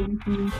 painfully.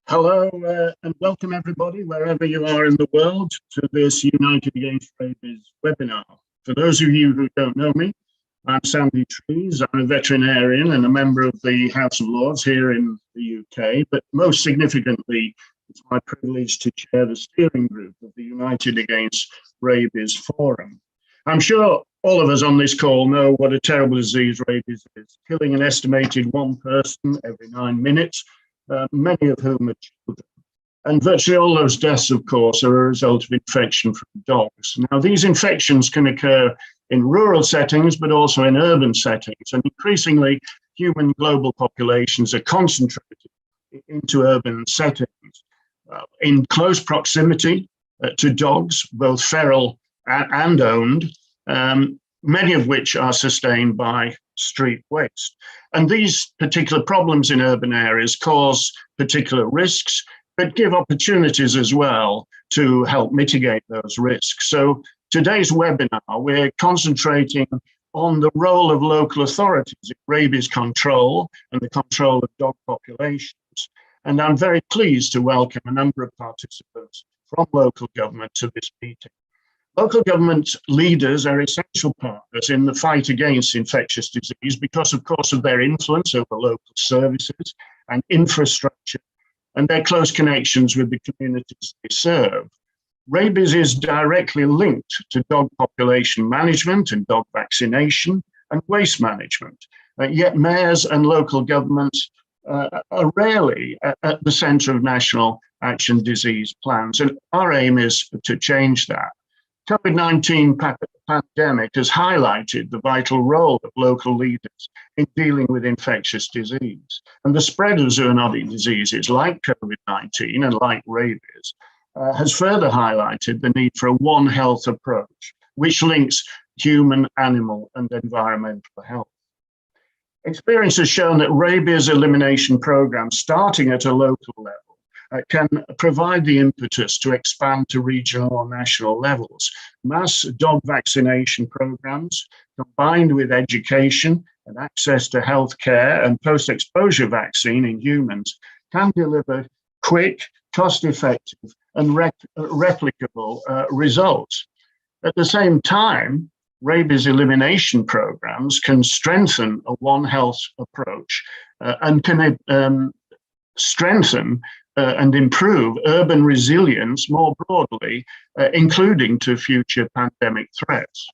Hello and welcome everybody, wherever you are in the world, to this United Against Rabies webinar. For those of you who don't know me, I'm Sandy Trees. I'm a veterinarian and a member of the House of Lords here in the UK, but most significantly, it's my privilege to chair the steering group of the United Against Rabies Forum. I'm sure all of us on this call know what a terrible disease rabies is, killing an estimated one person every 9 minutes, many of whom are children. And virtually all those deaths, of course, are a result of infection from dogs. Now, these infections can occur in rural settings, but also in urban settings. And increasingly, human global populations are concentrated into urban settings in close proximity to dogs, both feral and owned, many of which are sustained by street waste. And these particular problems in urban areas cause particular risks, but give opportunities as well to help mitigate those risks. So today's webinar, we're concentrating on the role of local authorities in rabies control and the control of dog populations. And I'm very pleased to welcome a number of participants from local government to this meeting. Local government leaders are essential partners in the fight against infectious disease because, of course, of their influence over local services and infrastructure and their close connections with the communities they serve. Rabies is directly linked to dog population management and dog vaccination and waste management. Yet mayors and local governments are rarely at the centre of national action disease plans, and our aim is to change that. COVID-19 pandemic has highlighted the vital role of local leaders in dealing with infectious disease. And the spread of zoonotic diseases like COVID-19 and like rabies has further highlighted the need for a One Health approach, which links human, animal, and environmental health. Experience has shown that rabies elimination programs starting at a local level can provide the impetus to expand to regional or national levels. Mass dog vaccination programs, combined with education and access to healthcare and post-exposure vaccine in humans, can deliver quick, cost-effective, and replicable results. At the same time, rabies elimination programs can strengthen a One Health approach and can strengthen and improve urban resilience more broadly, including to future pandemic threats.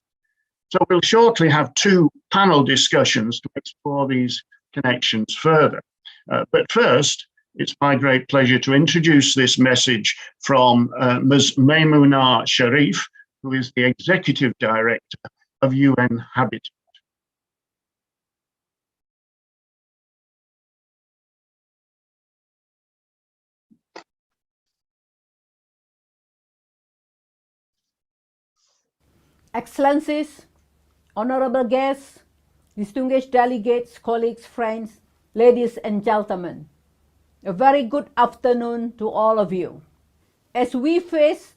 So we'll shortly have two panel discussions to explore these connections further. But first, it's my great pleasure to introduce this message from Ms. Maimunah Sharif, who is the Executive Director of UN Habitat. Excellencies, honorable guests, distinguished delegates, colleagues, friends, ladies and gentlemen, a very good afternoon to all of you. As we face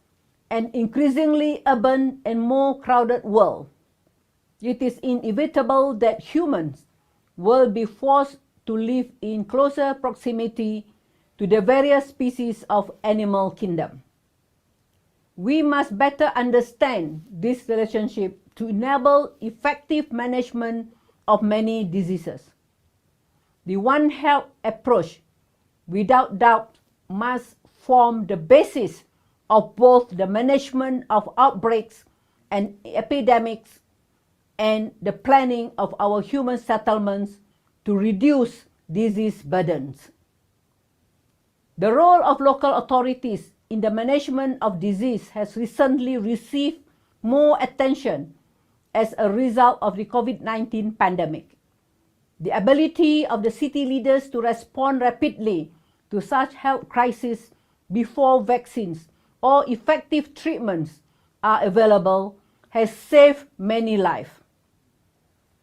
an increasingly urban and more crowded world, it is inevitable that humans will be forced to live in closer proximity to the various species of animal kingdom. We must better understand this relationship to enable effective management of many diseases. The One Health approach, without doubt, must form the basis of both the management of outbreaks and epidemics and the planning of our human settlements to reduce disease burdens. The role of local authorities in the management of disease has recently received more attention as a result of the COVID-19 pandemic. The ability of the city leaders to respond rapidly to such health crises before vaccines or effective treatments are available has saved many lives.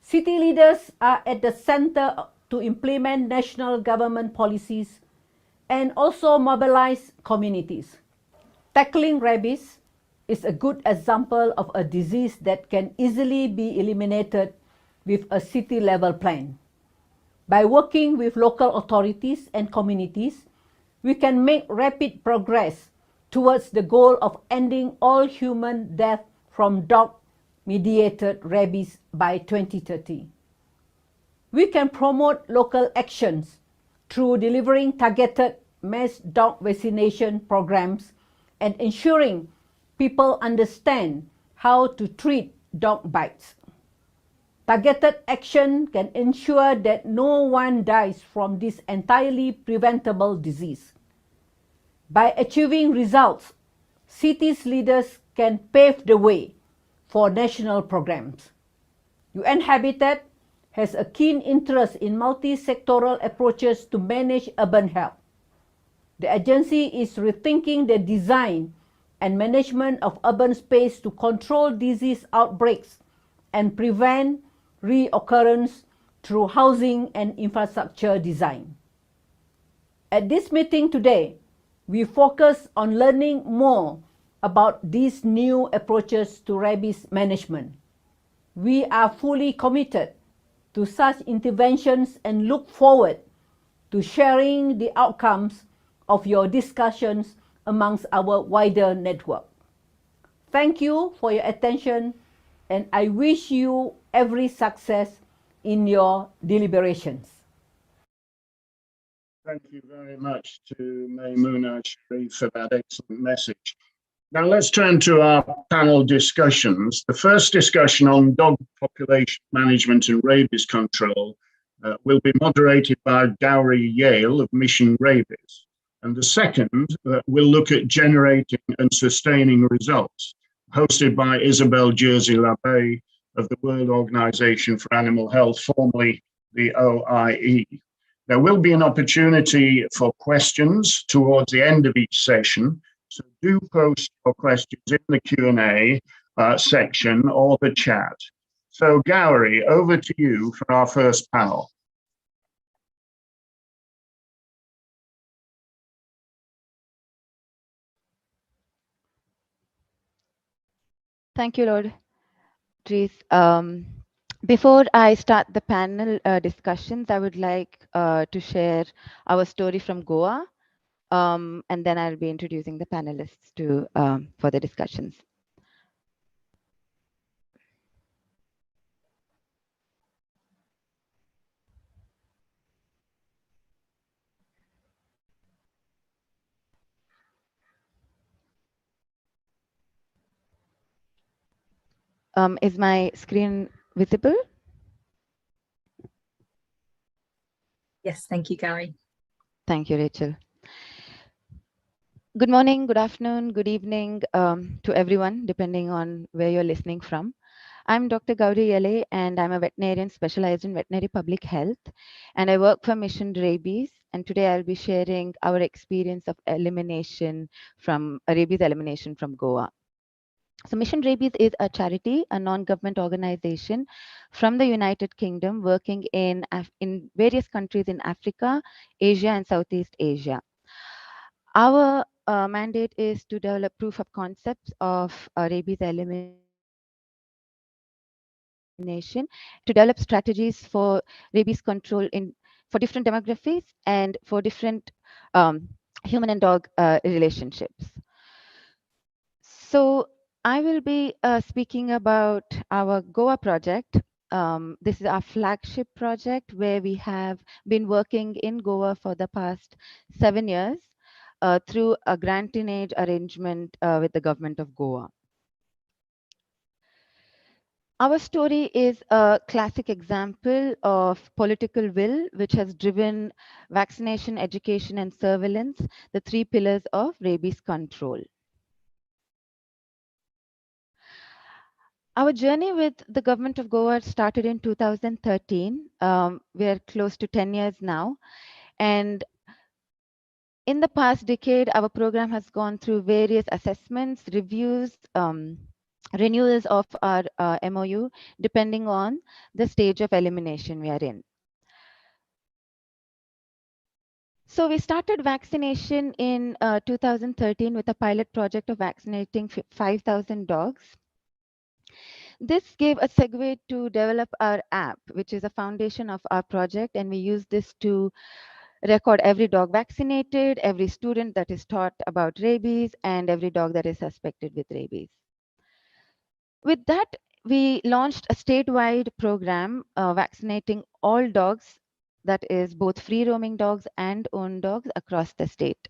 City leaders are at the center to implement national government policies and also mobilize communities. Tackling rabies is a good example of a disease that can easily be eliminated with a city-level plan. By working with local authorities and communities, we can make rapid progress towards the goal of ending all human death from dog-mediated rabies by 2030. We can promote local actions through delivering targeted mass dog vaccination programs and ensuring people understand how to treat dog bites. Targeted action can ensure that no one dies from this entirely preventable disease. By achieving results, cities leaders can pave the way for national programs. UN Habitat has a keen interest in multi-sectoral approaches to manage urban health. The agency is rethinking the design and management of urban space to control disease outbreaks and prevent reoccurrence through housing and infrastructure design. At this meeting today, we focus on learning more about these new approaches to rabies management. We are fully committed to such interventions and look forward to sharing the outcomes of your discussions amongst our wider network. Thank you for your attention, and I wish you every success in your deliberations. Thank you very much to Maimunah and Sharif for that excellent message. Now let's turn to our panel discussions. The first discussion on dog population management and rabies control will be moderated by Gowrie Yale of Mission Rabies. And the second will look at generating and sustaining results, hosted by Isabelle Jersey-Labbé of the World Organization for Animal Health, formerly the OIE. There will be an opportunity for questions towards the end of each session, so do post your questions in the Q&A section or the chat. So Gowrie, over to you for our first panel. Thank you, Lord Dries. Before I start the panel discussions, I would like to share our story from Goa, and then I'll be introducing the panelists to for the discussions. Is my screen visible? Yes, thank you, Gowrie. Thank you, Rachel. Good morning, good afternoon, good evening to everyone, depending on where you're listening from. I'm Dr. Gowrie Yale, and I'm a veterinarian specialized in veterinary public health, and I work for Mission Rabies. And today I'll be sharing our experience of elimination from rabies elimination from Goa. So Mission Rabies is a charity, a non-government organization from the United Kingdom working in various countries in Africa, Asia, and Southeast Asia. Our mandate is to develop proof of concepts of rabies elimination, to develop strategies for rabies control for different demographics and for different human and dog relationships. So I will be speaking about our Goa project. This is our flagship project where we have been working in Goa for the past 7 years through a grant in aid arrangement with the government of Goa. Our story is a classic example of political will, which has driven vaccination, education, and surveillance, the 3 pillars of rabies control. Our journey with the government of Goa started in 2013. We are close to 10 years now. And in the past decade, our program has gone through various assessments, reviews, renewals of our MOU, depending on the stage of elimination we are in. So we started vaccination in 2013 with a pilot project of vaccinating 5,000 dogs. This gave a segue to develop our app, which is a foundation of our project, and we use this to record every dog vaccinated, every student that is taught about rabies, and every dog that is suspected with rabies. With that, we launched a statewide program vaccinating all dogs, that is both free roaming dogs and owned dogs across the state.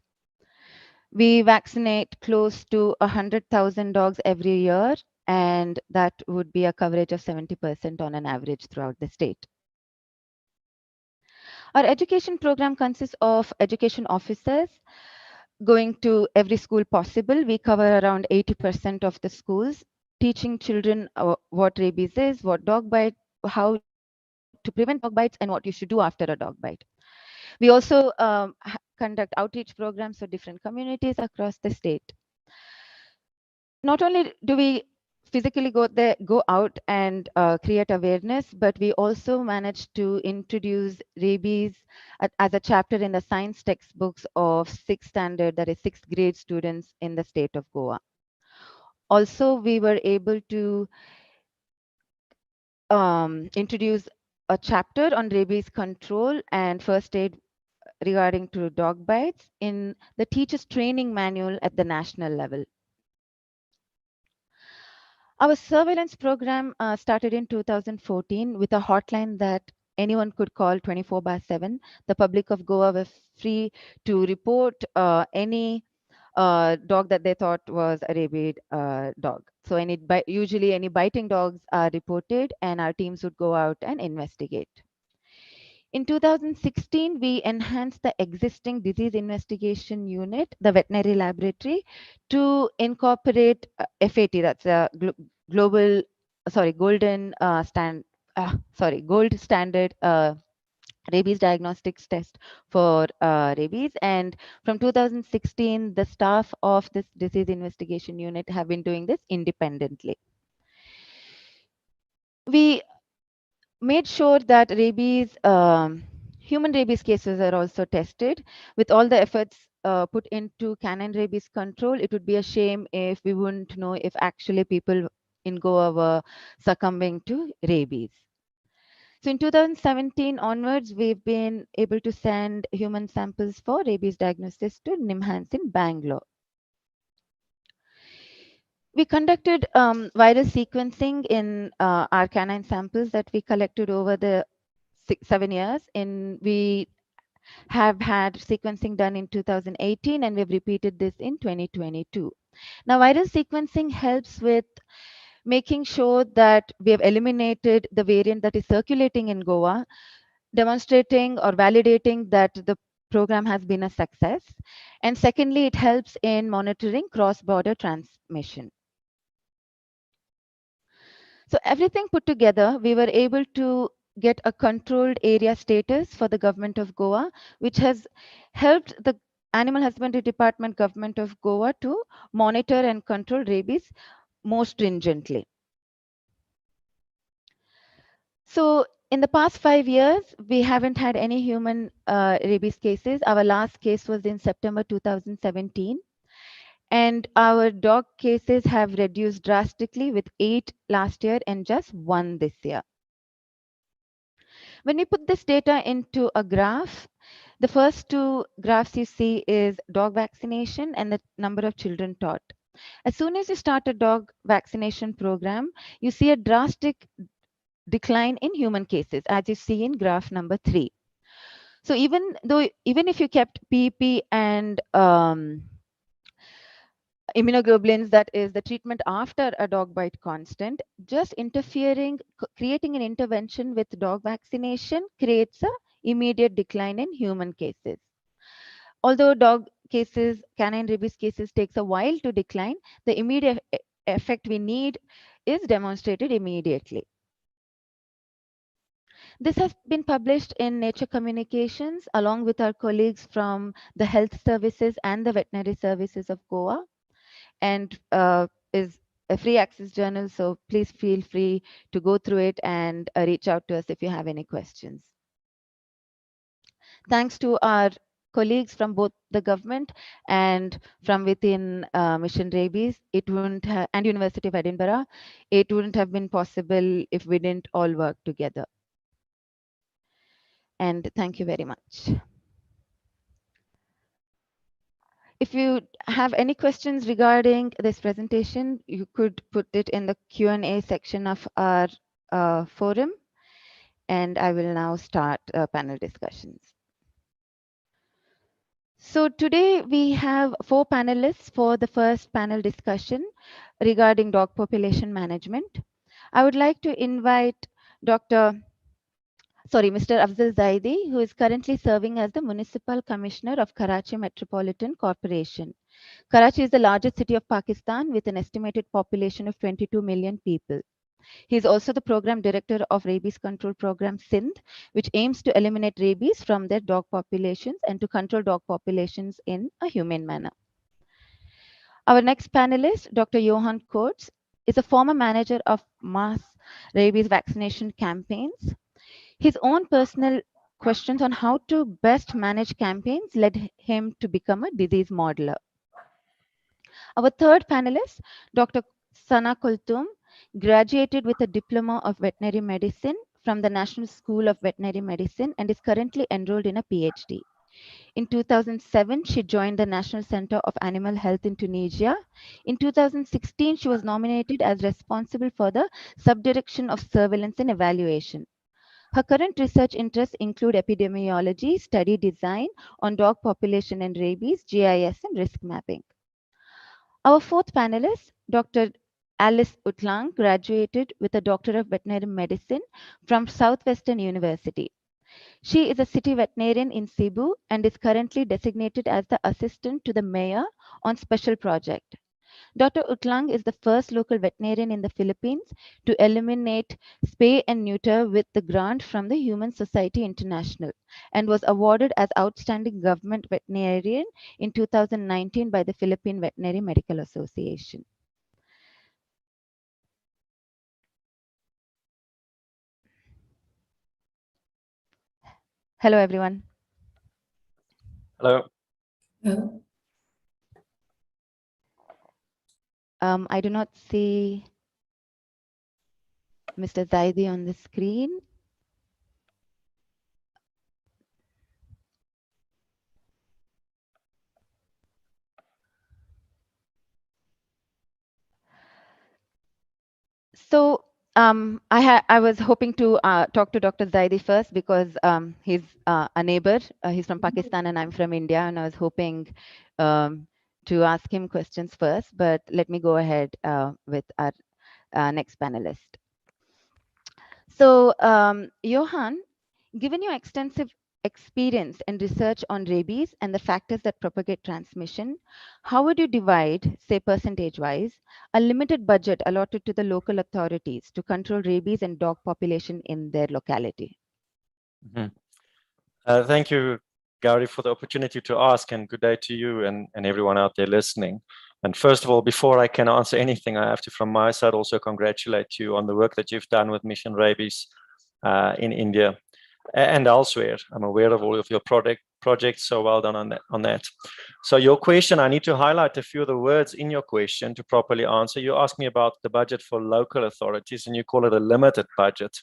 We vaccinate close to 100,000 dogs every year, and that would be a coverage of 70% on an average throughout the state. Our education program consists of education officers going to every school possible. We cover around 80% of the schools, teaching children what rabies is, what dog bite, how to prevent dog bites, and what you should do after a dog bite. We also conduct outreach programs for different communities across the state. Not only do we physically go out and create awareness, but we also managed to introduce rabies as a chapter in the science textbooks of 6th standard, that is 6th grade students in the state of Goa. Also, we were able to introduce a chapter on rabies control and first aid regarding to dog bites in the teachers training manual at the national level. Our surveillance program started in 2014 with a hotline that anyone could call 24/7. The public of Goa were free to report any dog that they thought was a rabid dog. So usually any biting dogs are reported, and our teams would go out and investigate. In 2016, we enhanced the existing disease investigation unit, the veterinary laboratory, to incorporate FAT, that's a gold standard rabies diagnostics test for rabies. And from 2016, the staff of this disease investigation unit have been doing this independently. We made sure that rabies, human rabies cases are also tested. With all the efforts put into canine rabies control, it would be a shame if we wouldn't know if actually people in Goa were succumbing to rabies. So in 2017 onwards, we've been able to send human samples for rabies diagnosis to NIMHANS in Bangalore. We conducted viral sequencing in our canine samples that we collected over the 7 years. We have had sequencing done in 2018, and we've repeated this in 2022. Now, viral sequencing helps with making sure that we have eliminated the variant that is circulating in Goa, demonstrating or validating that the program has been a success. And secondly, it helps in monitoring cross-border transmission. So everything put together, we were able to get a controlled area status for the government of Goa, which has helped the Animal Husbandry Department government of Goa to monitor and control rabies more stringently. So in the past 5 years, we haven't had any human rabies cases. Our last case was in September 2017. And our dog cases have reduced drastically, with 8 last year and just 1 this year. When we put this data into a graph, the first 2 graphs you see is dog vaccination and the number of children taught. As soon as you start a dog vaccination program, you see a drastic decline in human cases, as you see in graph number 3. So even if you kept PP and immunoglobulins, that is the treatment after a dog bite, constant, just creating an intervention with dog vaccination creates a immediate decline in human cases. Although dog cases, canine rabies cases, takes a while to decline, the immediate effect we need is demonstrated immediately. This has been published in Nature Communications along with our colleagues from the health services and the veterinary services of Goa, and is a free access journal, so please feel free to go through it and reach out to us if you have any questions. Thanks to our colleagues from both the government and from within Mission Rabies, and University of Edinburgh, it wouldn't have been possible if we didn't all work together. And thank you very much. If you have any questions regarding this presentation, you could put it in the Q&A section of our forum, and I will now start panel discussions. So today we have 4 panelists for the first panel discussion regarding dog population management. I would like to invite Mr. Afzal Zaidi, who is currently serving as the Municipal Commissioner of Karachi Metropolitan Corporation. Karachi is the largest city of Pakistan with an estimated population of 22 million people. He is also the Program Director of Rabies Control Program Sindh, which aims to eliminate rabies from their dog populations and to control dog populations in a humane manner. Our next panelist, Dr. Johan Koorts, is a former manager of mass rabies vaccination campaigns. His own personal questions on how to best manage campaigns led him to become a disease modeler. Our third panelist, Dr. Sana Kulthum, graduated with a diploma of veterinary medicine from the National School of Veterinary Medicine and is currently enrolled in a PhD. In 2007, she joined the National Center of Animal Health in Tunisia. In 2016, she was nominated as responsible for the subdirection of surveillance and evaluation. Her current research interests include epidemiology, study design on dog population and rabies, GIS, and risk mapping. Our fourth panelist, Dr. Alice Utlang, graduated with a Doctor of Veterinary Medicine from Southwestern University. She is a city veterinarian in Cebu and is currently designated as the assistant to the mayor on special project. Dr. Utlang is the first local veterinarian in the Philippines to eliminate spay and neuter with the grant from the Human Society International and was awarded as Outstanding Government Veterinarian in 2019 by the Philippine Veterinary Medical Association. Hello, everyone. Hello. Hello. I do not see Mr. Zaidi on the screen. So I was hoping to talk to Dr. Zaidi first because he's a neighbor. He's from Pakistan and I'm from India, and I was hoping to ask him questions first, but let me go ahead with our next panelist. So Johan, given your extensive experience and research on rabies and the factors that propagate transmission, how would you divide, say percentage-wise, a limited budget allotted to the local authorities to control rabies and dog population in their locality? Mm-hmm. Thank you, Gauri, for the opportunity to ask, and good day to you and everyone out there listening. And first of all, before I can answer anything, I have to, from my side, also congratulate you on the work that you've done with Mission Rabies in India and elsewhere. I'm aware of all of your projects, so well done on that. So your question, I need to highlight a few of the words in your question to properly answer. You asked me about the budget for local authorities, and you call it a limited budget.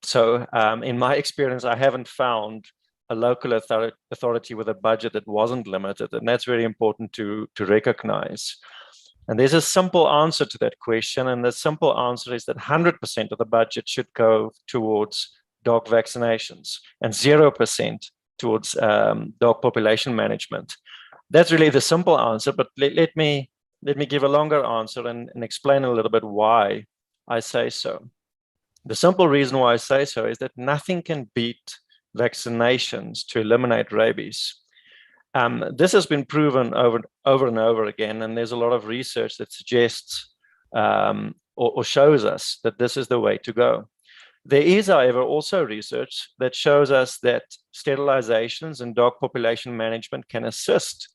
So in my experience, I haven't found a local authority with a budget that wasn't limited, and that's very important to recognize. And there's a simple answer to that question, and the simple answer is that 100% of the budget should go towards dog vaccinations and 0% towards dog population management. That's really the simple answer, but let me give a longer answer and explain a little bit why I say so. The simple reason why I say so is that nothing can beat vaccinations to eliminate rabies. This has been proven over and over again, and there's a lot of research that suggests or shows us that this is the way to go. There is, however, also research that shows us that sterilizations and dog population management can assist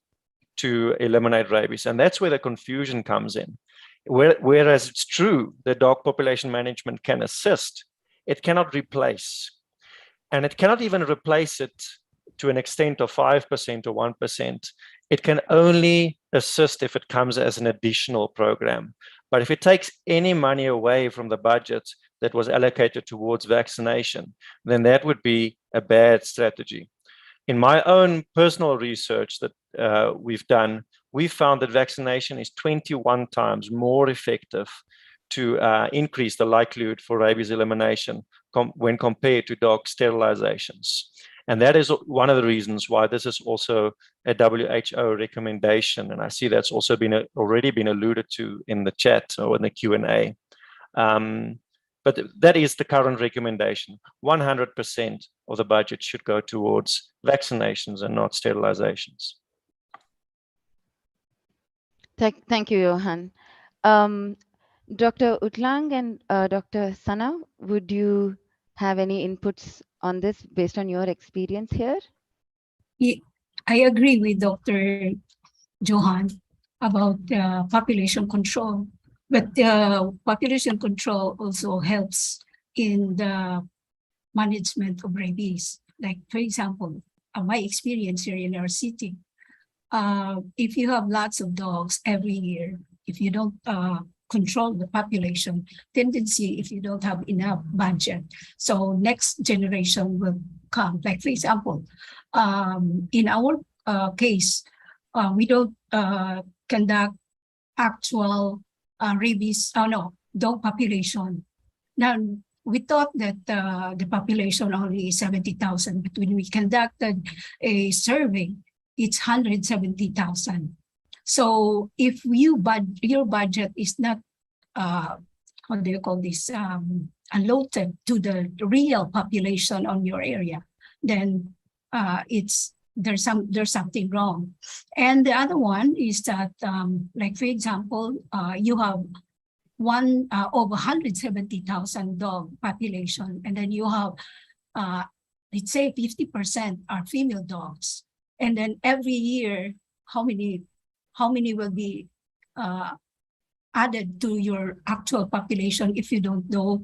to eliminate rabies, and that's where the confusion comes in. Whereas it's true that dog population management can assist, it cannot replace. And it cannot even replace it to an extent of 5% or 1%. It can only assist if it comes as an additional program. But if it takes any money away from the budget that was allocated towards vaccination, then that would be a bad strategy. In my own personal research that we've done, we found that vaccination is 21 times more effective to increase the likelihood for rabies elimination when compared to dog sterilizations. And that is one of the reasons why this is also a WHO recommendation. And I see that's also already been alluded to in the chat or in the Q&A. But that is the current recommendation. 100% of the budget should go towards vaccinations and not sterilizations. Thank you, Johan. Dr. Utlang and Dr. Sana, would you have any inputs on this based on your experience here? Yeah, I agree with Dr. Johan about population control, but population control also helps in the management of rabies. Like, for example, my experience here in our city, if you have lots of dogs every year, if you don't control the population, tendency if you don't have enough budget, so next generation will come. Like, for example, in our case, we don't conduct actual rabies, dog population. Now, we thought that the population only is 70,000, but when we conducted a survey, it's 170,000. So if your budget is not, how do you call this, allotted to the real population on your area, then there's something wrong. And the other one is that, like, for example, you have over 170,000 dog population, and then you have, let's say 50% are female dogs. And then every year, how many will be added to your actual population if you don't know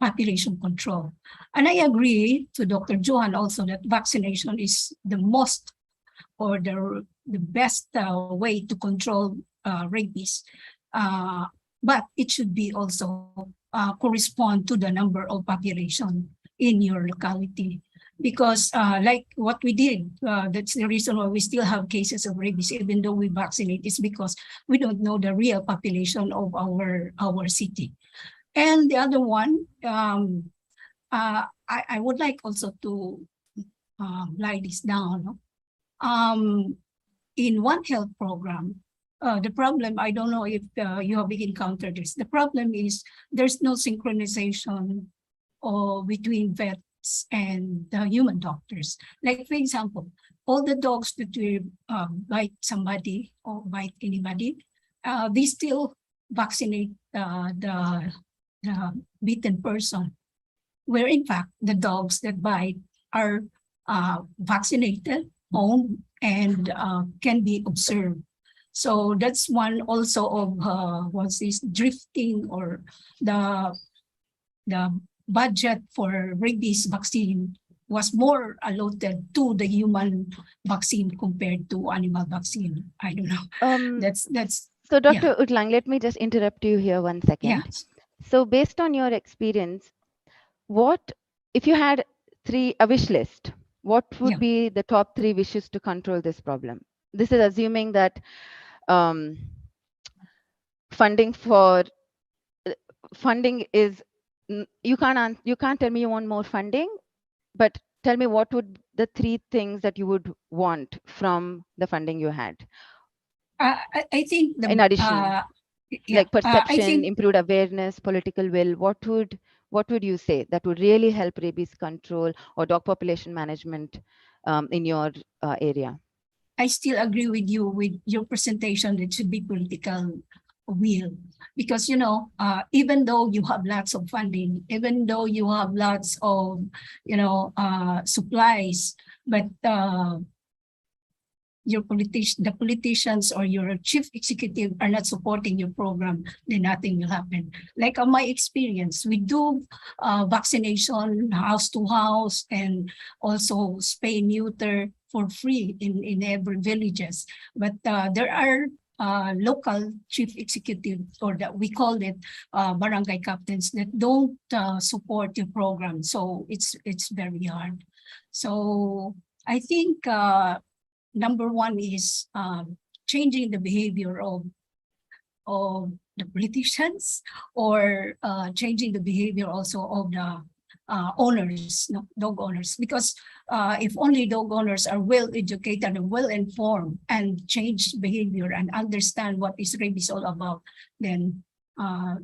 population control? And I agree to Dr. Johan also that vaccination is the most or the best way to control rabies. But it should be also correspond to the number of population in your locality. Because like what we did, that's the reason why we still have cases of rabies, even though we vaccinate, is because we don't know the real population of our city. And the other one, I would like also to lie this down. In One Health program, the problem, I don't know if you have encountered this, the problem is there's no synchronization between vets and the human doctors. Like, for example, all the dogs that will bite somebody or bite anybody, they still vaccinate the bitten person, where in fact the dogs that bite are vaccinated, owned, and can be observed. So that's one also of what's this drifting, or the budget for rabies vaccine was more allotted to the human vaccine compared to animal vaccine. I don't know. That's so Dr. Utlang, let me just interrupt you here 1 second. Yeah. So based on your experience, what if you had a wish list, what would be the top 3 wishes to control this problem? This is assuming that funding is, you can't tell me you want more funding, but tell me what would the 3 things that you would want from the funding you had. I think in addition, like perception, improved awareness, political will, what would you say that would really help rabies control or dog population management in your area? I still agree with you with your presentation. It should be political will, because even though you have lots of funding, even though you have lots of supplies, but the politicians or your chief executive are not supporting your program, then nothing will happen. Like on my experience, we do vaccination house to house, and also spay neuter for free in every villages. But there are local chief executives, or that we call it barangay captains, that don't support your program. So it's very hard. So I think number one is changing the behavior of the politicians, or changing the behavior also of the owners, dog owners, because if only dog owners are well educated and well informed and change behavior and understand what is rabies all about, then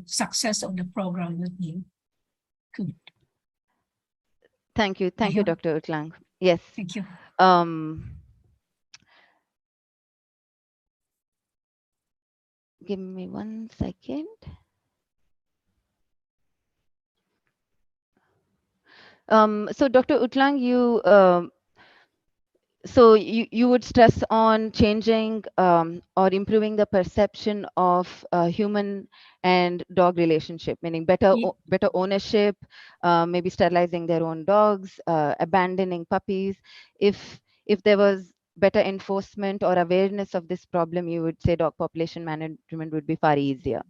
success of the program will be good. Thank you, Dr. Utlang. Yes. Thank you. Give me 1 second. So Dr. Utlang, you would stress on changing or improving the perception of human and dog relationship, meaning better ownership, maybe sterilizing their own dogs, abandoning puppies. If there was better enforcement or awareness of this problem, you would say dog population management would be far easier.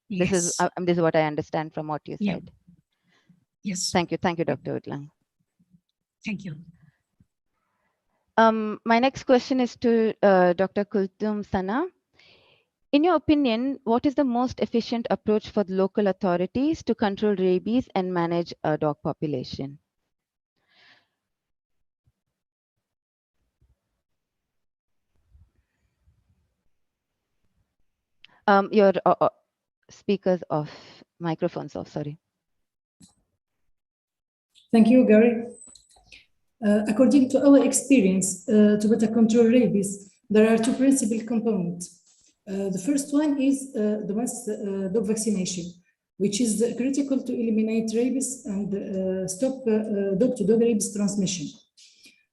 Yes. This is what I understand from what you said. Yes. Thank you, Dr. Utlang. Thank you. My next question is to Dr. Kulthum Sana. In your opinion, what is the most efficient approach for the local authorities to control rabies and manage a dog population? Your speakers off, microphones off, sorry. Thank you, Gary. According to our experience, to better control rabies, there are two principal components. The first one is the mass dog vaccination, which is critical to eliminate rabies and stop dog-to-dog rabies transmission.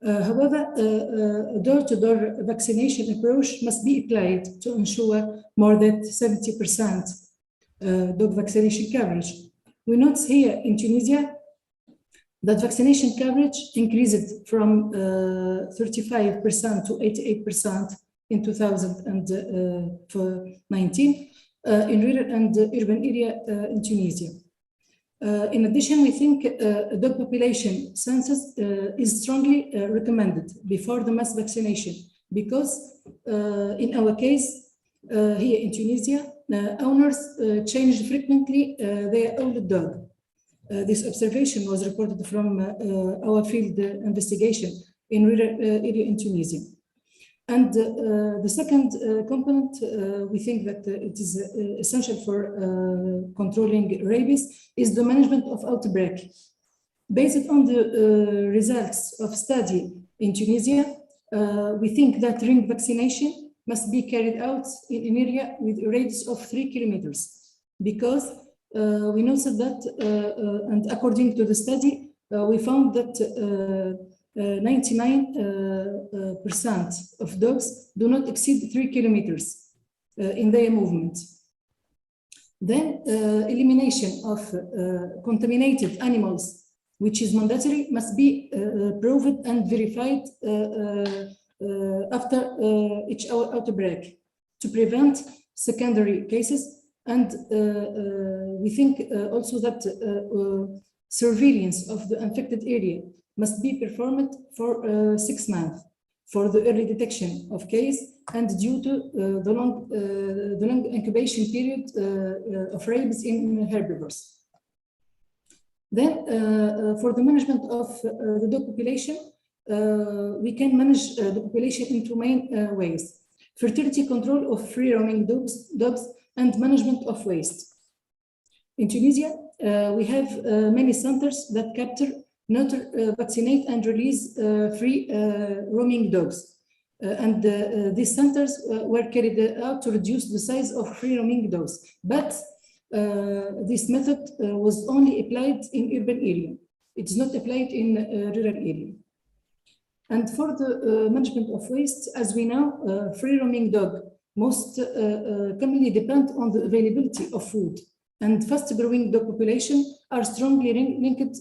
However, a door-to-door vaccination approach must be applied to ensure more than 70% dog vaccination coverage. We note here in Tunisia that vaccination coverage increased from 35% to 88% in 2019 in rural and urban area in Tunisia. In addition, we think dog population census is strongly recommended before the mass vaccination, because in our case here in Tunisia, owners change frequently their old dog. This observation was reported from our field investigation in rural area in Tunisia. And the second component, we think that it is essential for controlling rabies, is the management of outbreak. Based on the results of study in Tunisia, we think that ring vaccination must be carried out in an area with a radius of 3 kilometers, because we noted that, and according to the study, we found that 99% of dogs do not exceed 3 kilometers in their movement. Then elimination of contaminated animals, which is mandatory, must be proved and verified after each outbreak to prevent secondary cases. And we think also that surveillance of the infected area must be performed for 6 months for the early detection of case, and due to the long incubation period of rabies in herbivores. Then for the management of the dog population, we can manage the population in two main ways: fertility control of free roaming dogs and management of waste. In Tunisia, we have many centers that capture, neuter, vaccinate, and release free roaming dogs. And these centers were carried out to reduce the size of free roaming dogs. But this method was only applied in urban area. It is not applied in rural area. And for the management of waste, as we know, free roaming dog most commonly depend on the availability of food, and fast growing dog population are strongly linked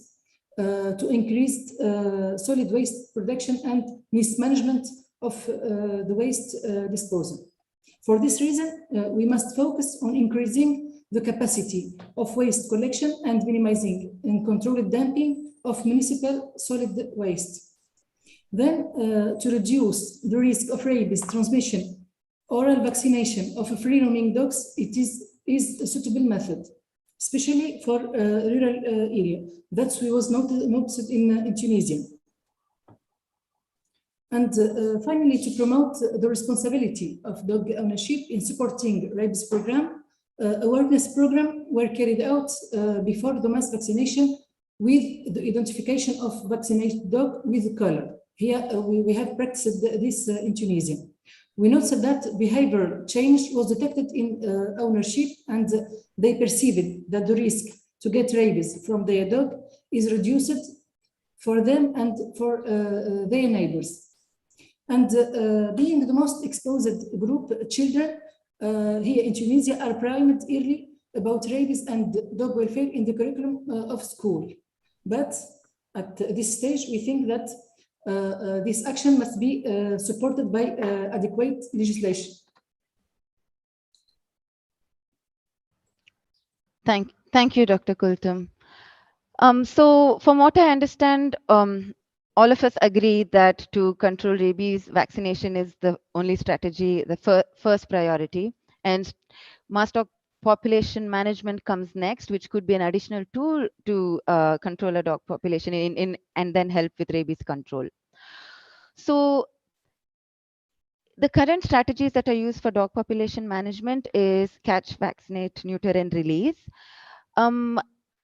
to increased solid waste production and mismanagement of the waste disposal. For this reason, we must focus on increasing the capacity of waste collection and minimizing and controlled dumping of municipal solid waste. Then, to reduce the risk of rabies transmission Oral vaccination of free-roaming dogs is a suitable method, especially for rural area. That's what was noticed in Tunisia. And finally, to promote the responsibility of dog ownership in supporting rabies program, awareness program were carried out before the mass vaccination with the identification of vaccinated dog with color. Here we have practiced this in Tunisia. We noticed that behavioral change was detected in ownership, and they perceived that the risk to get rabies from their dog is reduced for them and for their neighbors. And being the most exposed group, children here in Tunisia are primed early about rabies and dog welfare in the curriculum of school. But at this stage, we think that this action must be supported by adequate legislation. Thank you, Dr. Kulthum. So from what I understand, all of us agree that to control rabies, vaccination is the only strategy, the first priority, and mass dog population management comes next, which could be an additional tool to control a dog population and then help with rabies control. So the current strategies that are used for dog population management is catch, vaccinate, neuter, and release.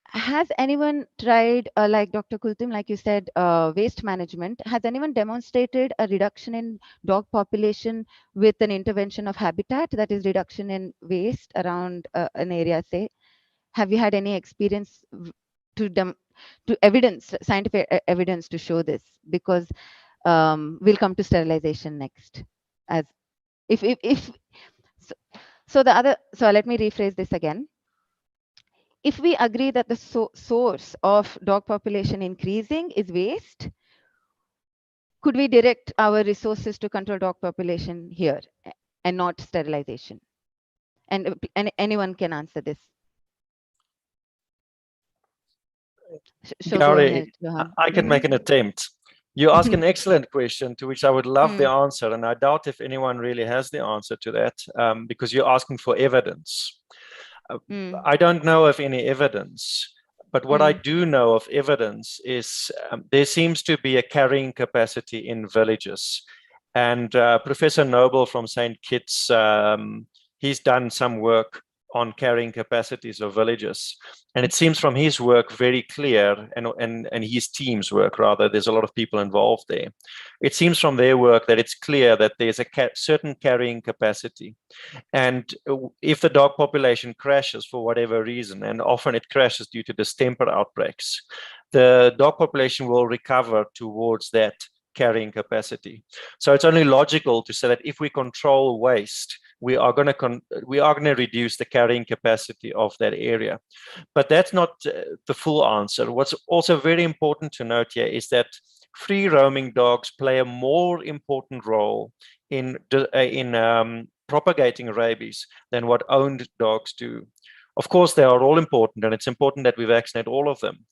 Has anyone tried, like Dr. Kulthum, like you said, waste management? Has anyone demonstrated a reduction in dog population with an intervention of habitat, that is reduction in waste around an area, say? Have you had any experience to evidence, scientific evidence to show this? Because we'll come to sterilization next. As so let me rephrase this again. If we agree that the source of dog population increasing is waste, could we direct our resources to control dog population here and not sterilization? And anyone can answer this. Gary, I can make an attempt. You ask an excellent question to which I would love the answer, and I doubt if anyone really has the answer to that, because you're asking for evidence. I don't know of any evidence, but what I do know of evidence is there seems to be a carrying capacity in villages. And Professor Noble from St. Kitts, he's done some work on carrying capacities of villages. And it seems from his work very clear, and his team's work rather, there's a lot of people involved there. It seems from their work that it's clear that there's a certain carrying capacity. And if the dog population crashes for whatever reason, and often it crashes due to distemper outbreaks, the dog population will recover towards that carrying capacity. So it's only logical to say that if we control waste, we are going to reduce the carrying capacity of that area. But that's not the full answer. What's also very important to note here is that free roaming dogs play a more important role in propagating rabies than what owned dogs do. Of course, they are all important, and it's important that we vaccinate all of them.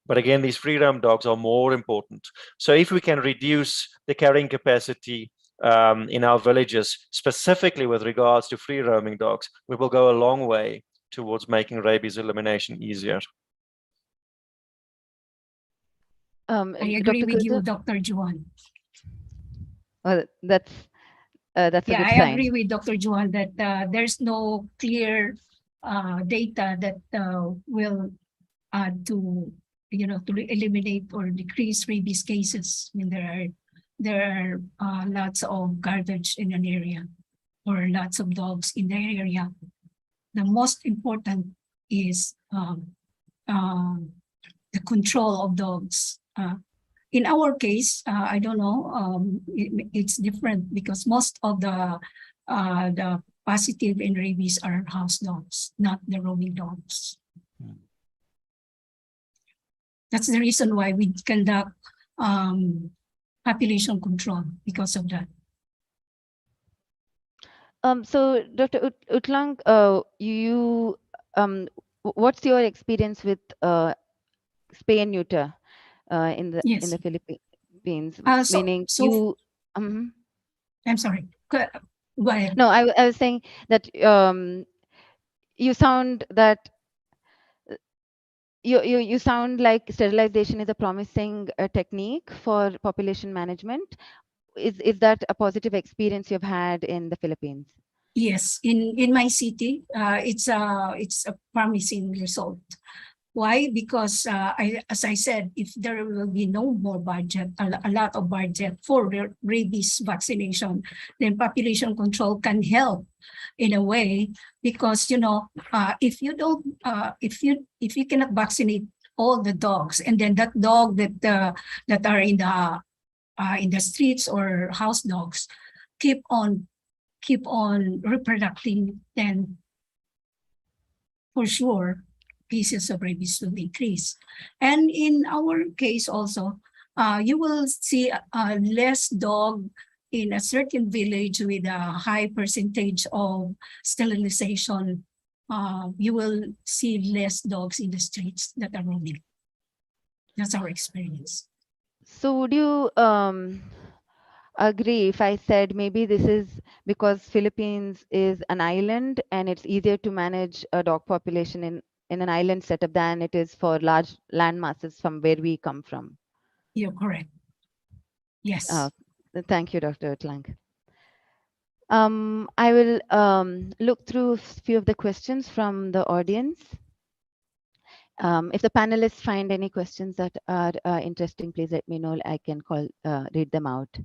But again, these free roam dogs are more important. So if we can reduce the carrying capacity in our villages, specifically with regards to free roaming dogs, we will go a long way towards making rabies elimination easier. I agree with you, Dr. Juan. Well, that's a good sign. I agree with Dr. Juan that there's no clear data that will add to eliminate or decrease rabies cases. I mean, there are lots of garbage in an area or lots of dogs in the area. The most important is the control of dogs. In our case, I don't know, it's different because most of the positive in rabies are house dogs, not the roaming dogs. That's the reason why we conduct population control, because of that. So, Dr. Utlang, what's your experience with spay and neuter in the Philippines? Meaning I'm sorry. Well, No, I was saying that you sound that you sound like sterilization is a promising technique for population management. Is that a positive experience you've had in the Philippines? yes, in my city, it's a promising result. Why? Because as I said, if there will be no more budget, a lot of budget for rabies vaccination, then population control can help in a way, because if you don't, if you cannot vaccinate all the dogs, and then that dog that are in the streets or house dogs keep on reproducing, then for sure cases of rabies will increase. And in our case also, you will see less dog in a certain village with a high percentage of sterilization. You will see less dogs in the streets that are roaming. That's our experience. So would you agree if I said maybe this is because Philippines is an island and it's easier to manage a dog population in an island setup than it is for large land masses from where we come from? You're correct. Yes. Thank you, Dr. Utlang. I will look through a few of the questions from the audience. If the panelists find any questions that are interesting, please let me know. I can read them out.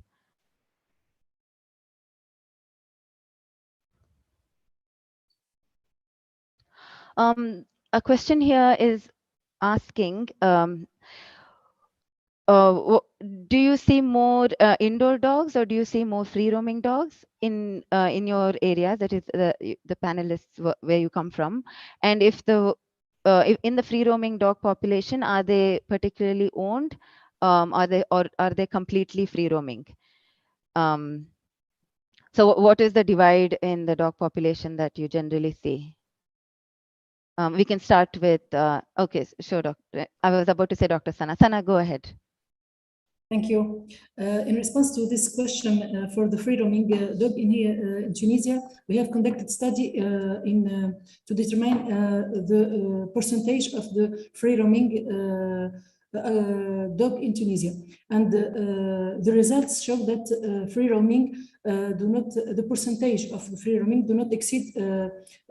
A question here is asking, do you see more indoor dogs or do you see more free roaming dogs in your area? That is the panelists where you come from. And if if in the free roaming dog population, are they particularly owned? Are they completely free roaming? So what is the divide in the dog population that you generally see? We can start with, okay, sure, Doctor. I was about to say Dr. Sana. Sana, go ahead. Thank you. In response to this question for the free roaming dog in here in Tunisia, we have conducted study to determine the percentage of the free roaming dog in Tunisia, and the results show that free roaming the percentage of the free roaming do not exceed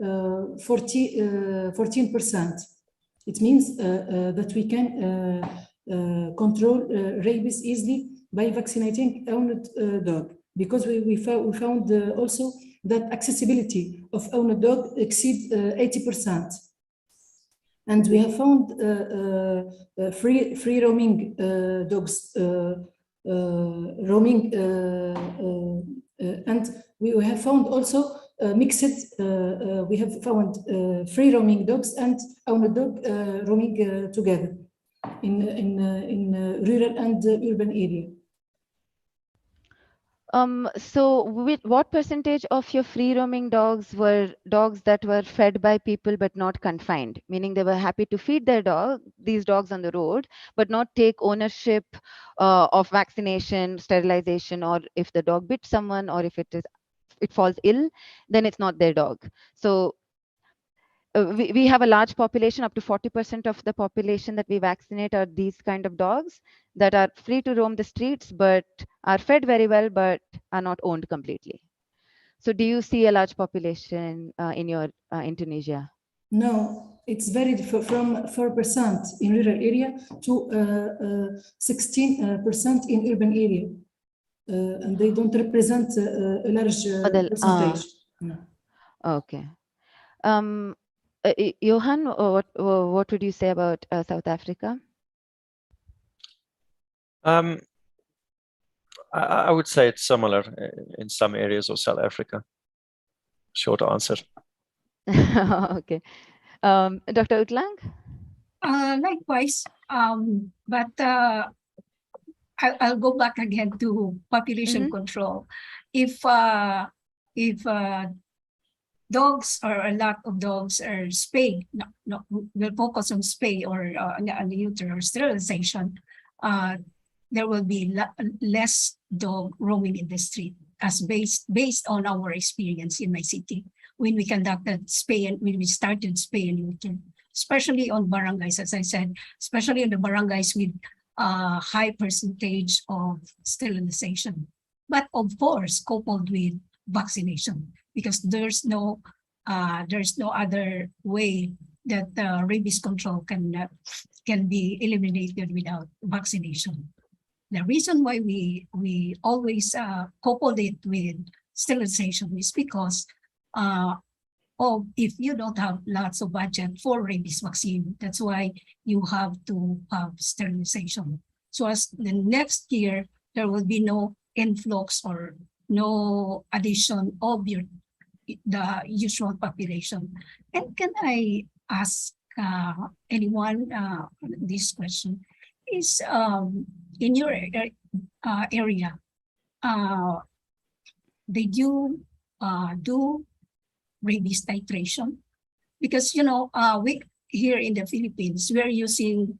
14%. It means that we can control rabies easily by vaccinating owned dog, because we found also that accessibility of owned dog exceeds 80%. And we have found free roaming dogs roaming, and we have found also mixed. We have found free roaming dogs and owned dog roaming together in rural and urban area. So with what percentage of your free roaming dogs were dogs that were fed by people but not confined, meaning they were happy to feed these dogs on the road, but not take ownership of vaccination, sterilization, or if the dog bit someone, or if it falls ill, then it's not their dog. So we have a large population, up to 40% of the population that we vaccinate are these kind of dogs that are free to roam the streets, but are fed very well, but are not owned completely. So do you see a large population in Tunisia? No, it's varied from 4% in rural area to 16% in urban area. And they don't represent a large percentage. No. Okay. Johan, what would you say about South Africa? I would say it's similar in some areas of South Africa. Short answer. Okay. Dr. Utlang? Likewise, but I'll go back again to population control. If dogs, or a lot of dogs, are spayed, we'll focus on spay or neuter or sterilization, there will be less dog roaming in the street. as based on our experience in my city when we conducted when we started spay and neuter, especially on barangays, as I said, especially in the barangays with a high percentage of sterilization. But of course, coupled with vaccination, because there's no other way that rabies control can be eliminated without vaccination. The reason why we always coupled it with sterilization is because if you don't have lots of budget for rabies vaccine, that's why you have to have sterilization. So as the next year, there will be no influx or no addition of the usual population. And can I ask anyone this question? Is in your area, did you do rabies titration? Because we here in the Philippines, we are using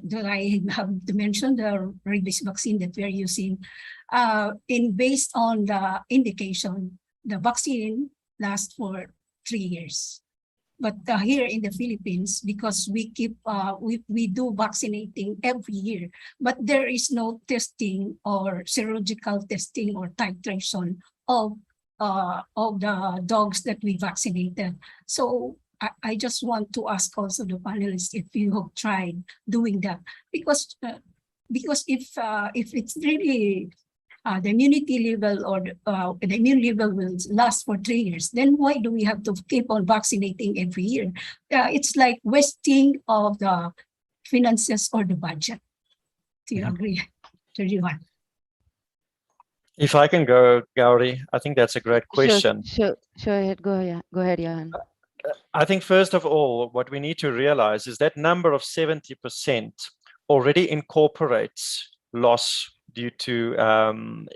do I have to mention the rabies vaccine that we are using based on the indication, the vaccine lasts for 3 years. But here in the Philippines, because we keep we do vaccinating every year, but there is no testing or serological testing or titration of the dogs that we vaccinated. So I just want to ask also the panelists if you have tried doing that, because if it's really the immunity level or the immune level will last for 3 years, then why do we have to keep on vaccinating every year? It's like wasting of the finances or the budget. Do you agree, Johan? If I can go, Gauri, I think that's a great question. Sure. Go ahead, Johan. I think first of all, what we need to realize is that number of 70% already incorporates loss due to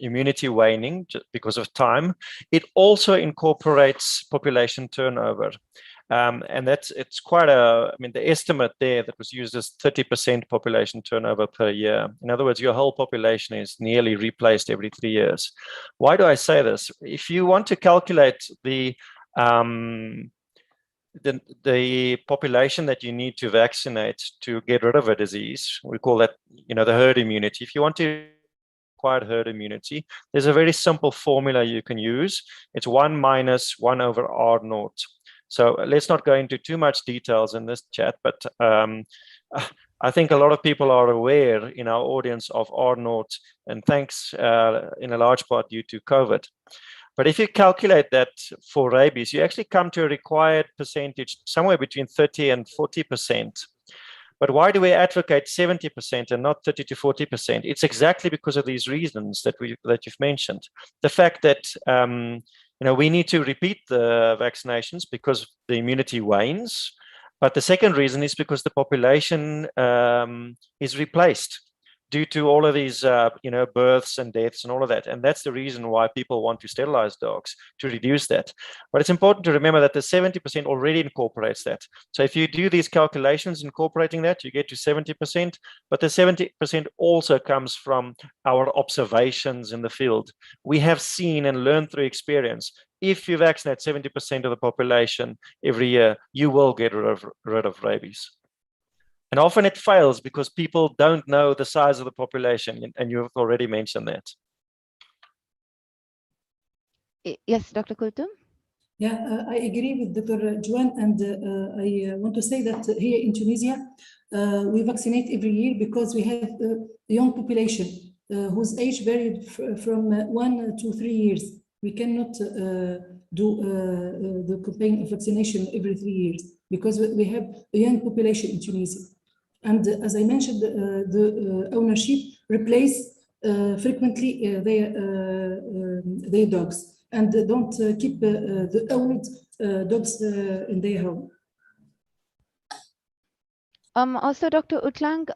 immunity waning because of time. It also incorporates population turnover. And it's quite the estimate there that was used as 30% population turnover per year. In other words, your whole population is nearly replaced every 3 years. Why do I say this? If you want to calculate the population that you need to vaccinate to get rid of a disease, we call that, the herd immunity. If you want to acquire herd immunity, there's a very simple formula you can use. It's 1 minus 1 over R naught. So let's not go into too much details in this chat, but I think a lot of people are aware in our audience of R naught, and thanks in a large part due to COVID. But if you calculate that for rabies, you actually come to a required percentage somewhere between 30 and 40%. But why do we advocate 70% and not 30 to 40%? It's exactly because of these reasons that you've mentioned. The fact that we need to repeat the vaccinations because the immunity wanes. But the second reason is because the population is replaced due to all of these, births and deaths and all of that. And that's the reason why people want to sterilize dogs, to reduce that. But it's important to remember that the 70% already incorporates that. So if you do these calculations incorporating that, you get to 70%. But the 70% also comes from our observations in the field. We have seen and learned through experience, if you vaccinate 70% of the population every year, you will get rid of rabies. And often it fails because people don't know the size of the population, and you've already mentioned that. Yes, Dr. Kultum? Yeah, I agree with Dr. Juan, and I want to say that here in Tunisia, we vaccinate every year because we have a young population whose age varied from 1 to 3 years. We cannot do the campaign of vaccination every 3 years because we have a young population in Tunisia. And as I mentioned, the ownership replace frequently their dogs, and don't keep the old dogs in their home. Also, Dr. Utlang,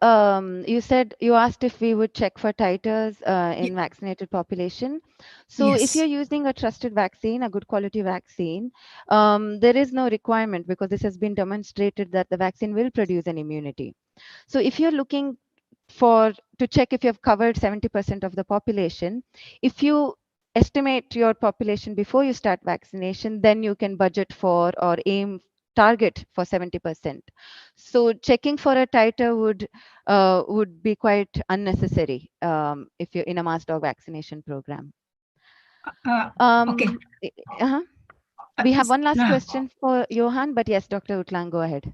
you asked if we would check for titers in vaccinated population. So Yes. if you're using a trusted vaccine, a good quality vaccine, there is no requirement because this has been demonstrated that the vaccine will produce an immunity. So if you're looking to check if you have covered 70% of the population. If you estimate your population before you start vaccination, then you can budget for or target for 70%. So checking for a titer would be quite unnecessary if you're in a mass dog vaccination program. Okay. We have one last question for Johan, but yes, Dr. Utlang, go ahead.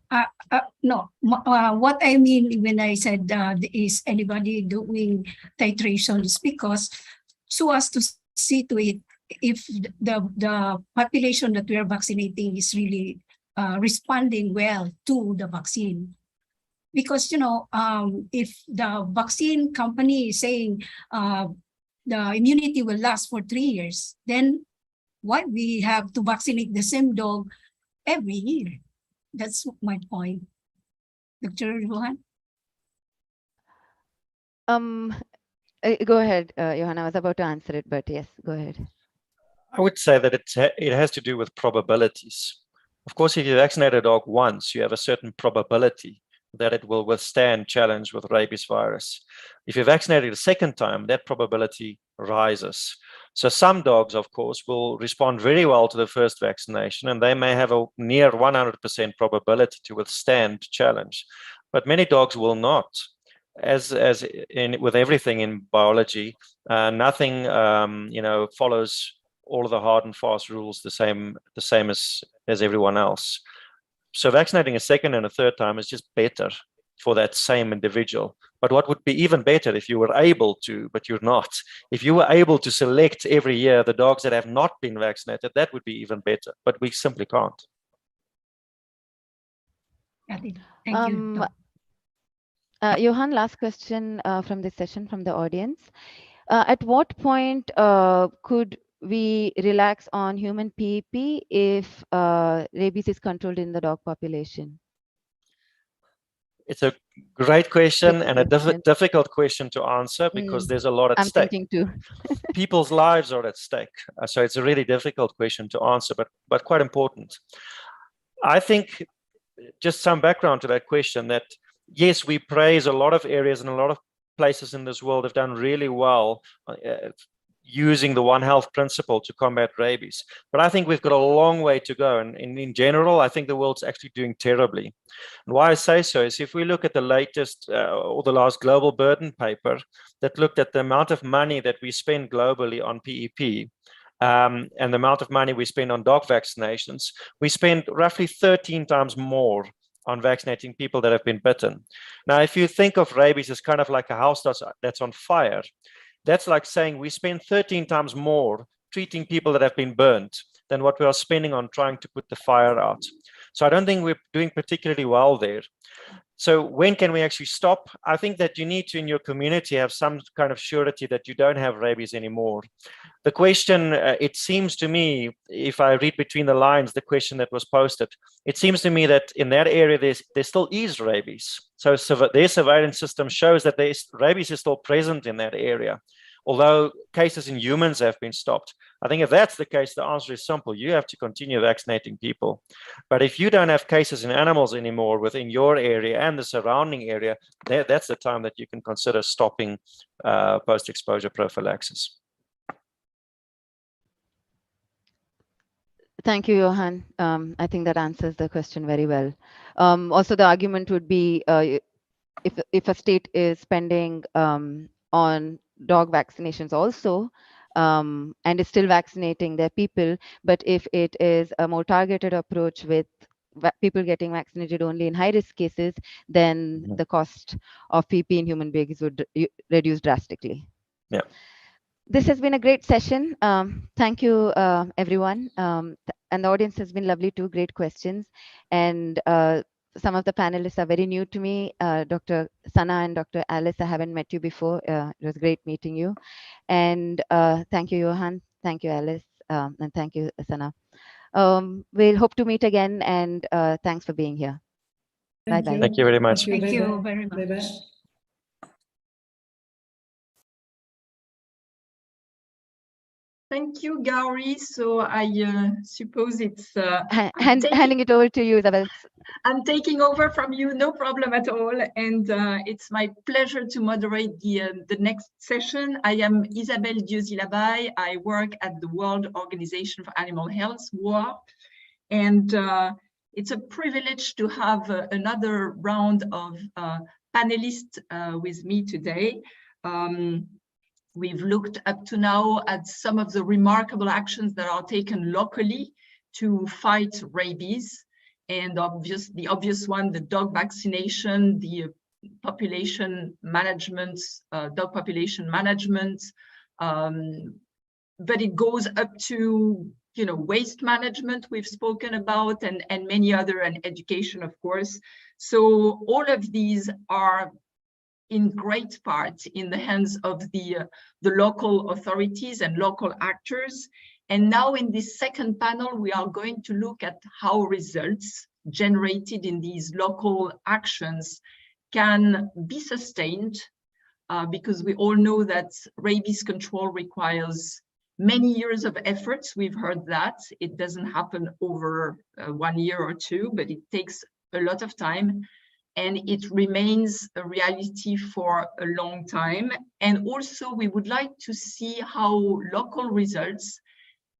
No, what I mean when I said is anybody doing titration is because so as to see to it if the population that we are vaccinating is really responding well to the vaccine. Because, you know, if the vaccine company is saying the immunity will last for 3 years, then why we have to vaccinate the same dog every year? That's my point. Dr. Johan? Go ahead, Johan. I was about to answer it, but yes, go ahead. I would say that it has to do with probabilities. Of course, if you vaccinate a dog once, you have a certain probability that it will withstand challenge with rabies virus. If you vaccinate it a second time, that probability rises. So some dogs, of course, will respond very well to the first vaccination, and they may have a near 100% probability to withstand challenge. But many dogs will not. As with everything in biology, nothing follows all of the hard and fast rules the same as everyone else. So vaccinating a second and a third time is just better for that same individual. But what would be even better if you were able to, but you're not, if you were able to select every year the dogs that have not been vaccinated, that would be even better, but we simply can't. Thank you. Johan, last question from this session from the audience. At what point could we relax on human PEP if rabies is controlled in the dog population? It's a great question and a difficult question to answer because there's a lot at stake. I'm thinking too. People's lives are at stake. So it's a really difficult question to answer, but quite important. I think just some background to that question, that yes, we praise a lot of areas and a lot of places in this world have done really well using the One Health principle to combat rabies. But I think we've got a long way to go. And in general, I think the world's actually doing terribly. And why I say so is if we look at the latest or the last global burden paper that looked at the amount of money that we spend globally on PEP and the amount of money we spend on dog vaccinations, we spend roughly 13 times more on vaccinating people that have been bitten. Now, if you think of rabies as kind of like a house that's on fire, that's like saying we spend 13 times more treating people that have been burnt than what we are spending on trying to put the fire out. So I don't think we're doing particularly well there. So when can we actually stop? I think that you need to, in your community, have some kind of surety that you don't have rabies anymore. The question, it seems to me, if I read between the lines, the question that was posted, it seems to me that in that area, there still is rabies. So their surveillance system shows that rabies is still present in that area, although cases in humans have been stopped. I think if that's the case, the answer is simple. You have to continue vaccinating people. But if you don't have cases in animals anymore within your area and the surrounding area, that's the time that you can consider stopping post-exposure prophylaxis. Thank you, Johan. I think that answers the question very well. Also, the argument would be if a state is spending on dog vaccinations also, and is still vaccinating their people, but if it is a more targeted approach with people getting vaccinated only in high-risk cases, then the cost of PEP in human beings would reduce drastically. Yeah. This has been a great session. Thank you, everyone. And the audience has been lovely too, great questions. And some of the panelists are very new to me. Dr. Sana and Dr. Alice, I haven't met you before. It was great meeting you. And thank you, Johan. Thank you, Alice. And thank you, Sana. We'll hope to meet again, and thanks for being here. Bye-bye. Thank you very much. Thank you very much. Bye-bye. Thank you, Gary. So I suppose it's handing it over to you, Isabel. I'm taking over from you, no problem at all. And it's my pleasure to moderate the next session. I am Isabelle Dieuzy-Labai. I work at the World Organization for Animal Health, WOA. And it's a privilege to have another round of panelists with me today. We've looked up to now at some of the remarkable actions that are taken locally to fight rabies. And the obvious one, the dog vaccination, the population management, dog population management, but it goes up to, you know, waste management we've spoken about, and many other, and education, of course. So all of these are in great part in the hands of the local authorities and local actors. And now in this second panel, we are going to look at how results generated in these local actions can be sustained, because we all know that rabies control requires many years of efforts. We've heard that. It doesn't happen over 1 year or two, but it takes a lot of time. And it remains a reality for a long time. And also we would like to see how local results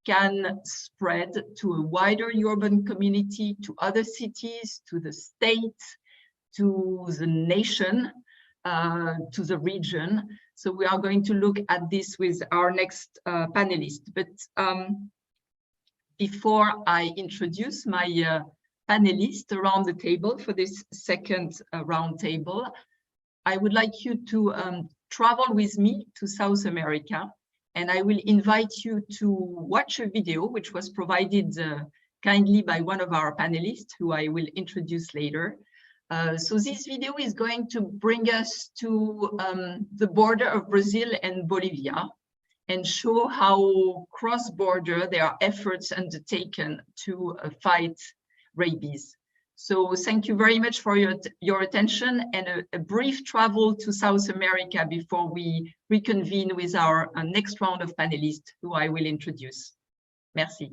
can spread to a wider urban community, to other cities, to the state, to the nation, to the region. So we are going to look at this with our next panelist. But before I introduce my panelists around the table for this second round table, I would like you to travel with me to South America, and I will invite you to watch a video which was provided kindly by one of our panelists, who I will introduce later. So this video is going to bring us to the border of Brazil and Bolivia, and show how cross-border there are efforts undertaken to fight rabies. So thank you very much for your attention, and a brief travel to South America before we reconvene with our next round of panelists, who I will introduce. Merci.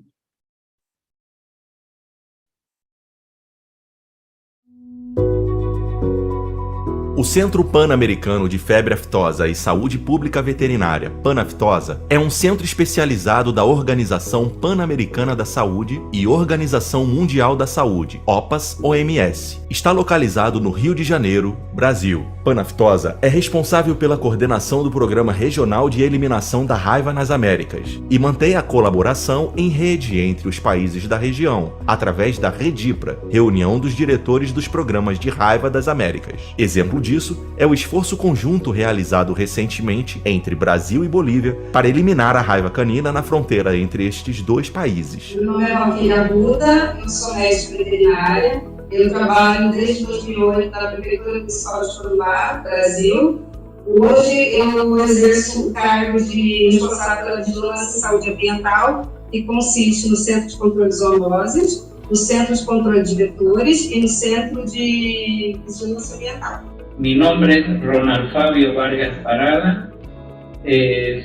O Centro Pan-Americano de Febre Aftosa e Saúde Pública Veterinária, Panaftosa, é um centro especializado da Organização Pan-Americana da Saúde e Organização Mundial da Saúde, OPAS-OMS. Está localizado no Rio de Janeiro, Brasil. Panaftosa é responsável pela coordenação do Programa Regional de Eliminação da Raiva nas Américas e mantém a colaboração em rede entre os países da região, através da REDIPRA, Reunião dos Diretores dos Programas de Raiva das Américas. Exemplo disso é o esforço conjunto realizado recentemente entre Brasil e Bolívia para eliminar a raiva canina na fronteira entre estes dois países. Meu nome é Valquíria Buda, eu sou médica veterinária, eu trabalho desde 2008 na Prefeitura Municipal de Corumbá, Brasil. Hoje eu exerço o cargo de responsável pela vigilância e saúde ambiental, que consiste no Centro de Controle de Zoonoses, no Centro de Controle de Vetores e no Centro de Vigilância Ambiental. Mi nombre es Ronald Fabio Vargas Parada,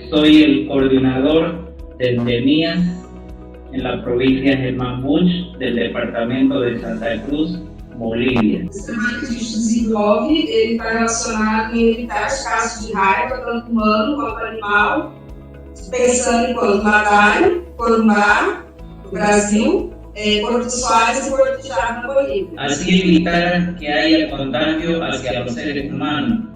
soy el coordinador de endemías en la provincia de Maimunah, del departamento de Santa Cruz, Bolívia. Esse trabalho que a gente desenvolve, ele está relacionado em evitar os casos de raiva, tanto humano quanto animal, pensando em Porto Madalha, Corumbá, no Brasil, Porto Soares y Puerto Chávez en Bolivia. Así evitar que haya contagio hacia los seres humanos.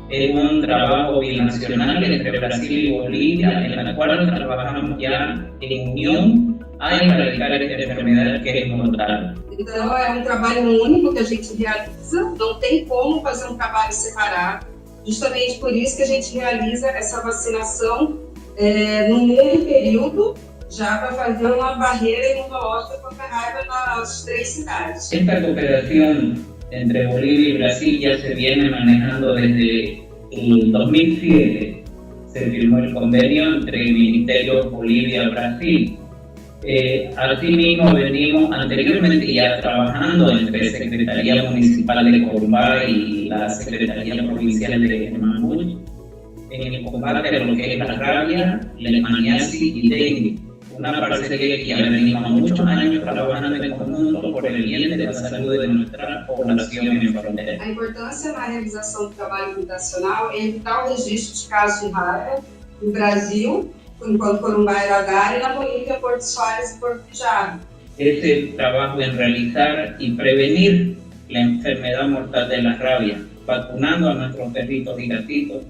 Es un trabajo binacional entre Brasil y Bolivia, en el cual trabajamos ya en unión a erradicar esta enfermedad que es mortal. Então é um trabalho único que a gente realiza, não tem como fazer um trabalho separado, justamente por isso que a gente realiza essa vacinação no mesmo período, já para fazer uma barreira imunológica contra a raiva nas 3 cidades. Esta cooperación entre Bolivia y Brasil ya se viene manejando desde el 2007. Se firmó el convenio entre el Ministerio Bolivia-Brasil. Asimismo, venimos anteriormente ya trabajando entre Secretaría Municipal de Corumbá y la Secretaría Provincial de Maimunah en el combate a lo que es la rabia, la leishmaniasis y dengue. una parcería que ya venimos muchos años trabajando en conjunto por el bien de la salud de nuestra población en frontera. A importância na realização do trabalho habitacional é evitar o registro de casos de raiva no Brasil, enquanto Corumbá e Radar, e na Bolívia, Porto Soares e Porto Pijado. Ese trabajo en realizar y prevenir la enfermedad mortal de la rabia, vacunando a nuestros perritos y gatitos,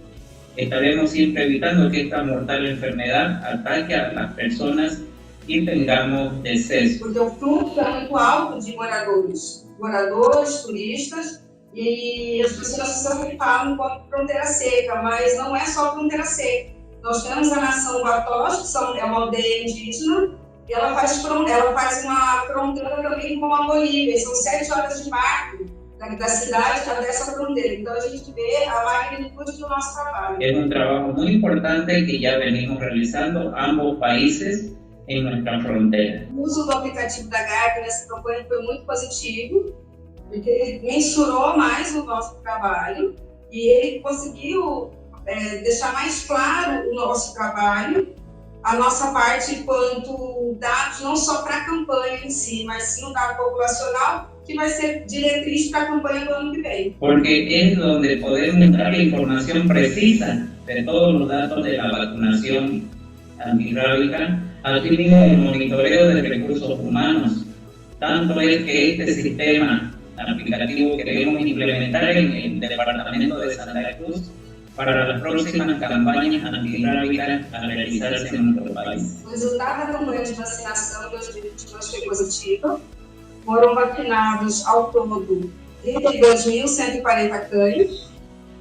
estaremos siempre evitando que esta mortal enfermedad ataque a las personas y tengamos decesos. Porque o fluxo é muito alto de moradores, turistas, e as pessoas sempre falam enquanto fronteira seca, mas não é só fronteira seca. Nós temos a nação Batoche, que é uma aldeia indígena, e ela faz uma fronteira também com a Bolívia. São 7 horas de barco da cidade até essa fronteira. Então a gente vê a magnitude do nosso trabalho. Es un trabajo muy importante que ya venimos realizando ambos países en nuestra frontera. O uso do aplicativo da GARP nessa campanha foi muito positivo, porque ele mensurou mais o nosso trabalho e ele conseguiu deixar mais claro o nosso trabalho, a nossa parte enquanto dados, não só para a campanha em si, mas sim o dado populacional, que vai ser diretriz para a campanha do ano que vem. Porque es donde podemos dar la información precisa de todos los datos de la vacunación antirrábica, así mismo el monitoreo de recursos humanos. Tanto es que este sistema aplicativo que queremos implementar en el departamento de Santa Cruz para las próximas campañas antirrábicas a realizarse en nuestro país. O resultado da campanha de vacinação de 2022 foi positivo. Foram vacinados ao todo 32.140 cães,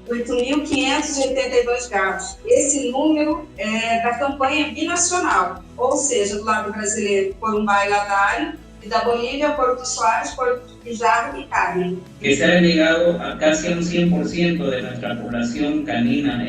8.582 gatos. Esse número é da campanha binacional, ou seja, do lado brasileiro, Corumbá e Ladário, y da Bolivia, Porto Soares, Porto Pijado y Cali. Que se ha llegado a casi un 100% de nuestra población canina,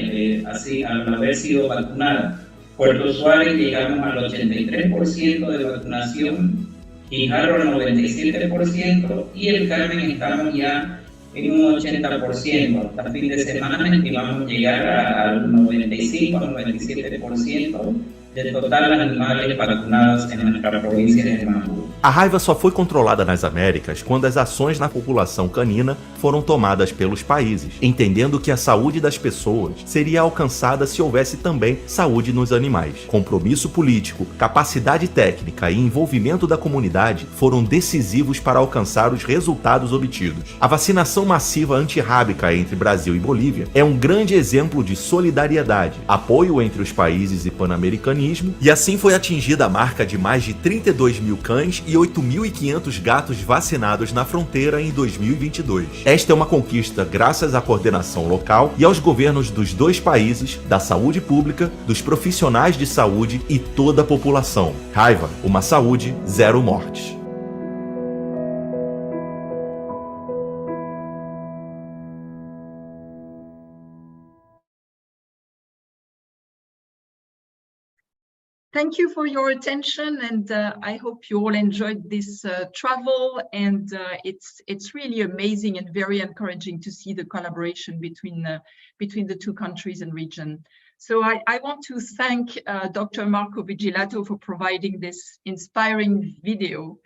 así al haber sido vacunada. Puerto Suárez llegamos al 83% de vacunación, Guijarro al 97% y el Carmen estamos ya en un 80%. Hasta fin de semana estimamos llegar al 95 al 97% de total animales vacunados en nuestra provincia de Mohd. A raiva só foi controlada nas Américas quando as ações na população canina foram tomadas pelos países, entendendo que a saúde das pessoas seria alcançada se houvesse também saúde nos animais. Compromisso político, capacidade técnica e envolvimento da comunidade foram decisivos para alcançar os resultados obtidos. A vacinação massiva antirrábica entre Brasil e Bolívia é um grande exemplo de solidariedade, apoio entre os países e pan-americanismo, e assim foi atingida a marca de mais de 32 mil cães e 8.500 gatos vacinados na fronteira em 2022. Esta é uma conquista graças à coordenação local e aos governos dos dois países, da saúde pública, dos profissionais de saúde e toda a população. Raiva, uma saúde, zero mortes. Thank you for your attention, and I hope you all enjoyed this travel. And it's really amazing and very encouraging to see the collaboration between the two countries and region. So I want to thank Dr. Marco Vigilato for providing this inspiring video,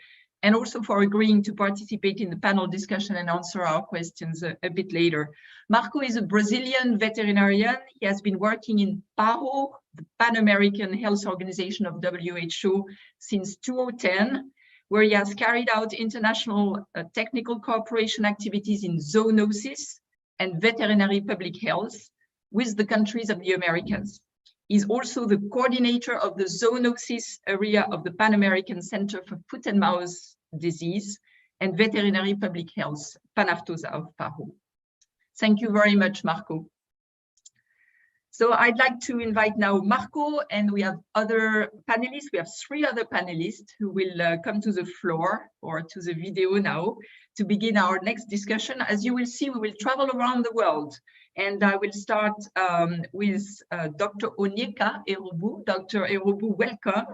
and also for agreeing to participate in the panel discussion and answer our questions a bit later. Marco is a Brazilian veterinarian. He has been working in PAHO, the Pan-American Health Organization of WHO, since 2010, where he has carried out international technical cooperation activities in zoonosis and veterinary public health with the countries of the Americas. He's also the coordinator of the zoonosis area of the Pan-American Center for Foot and Mouth Disease and Veterinary Public Health, PANAFTOSA of PAHO. Thank you very much, Marco. So I'd like to invite now Marco, and we have other panelists. We have 3 other panelists who will come to the floor or to the video now to begin our next discussion. As you will see, we will travel around the world. And I will start with Dr. Onyeka Erobu. Dr. Erobu, welcome.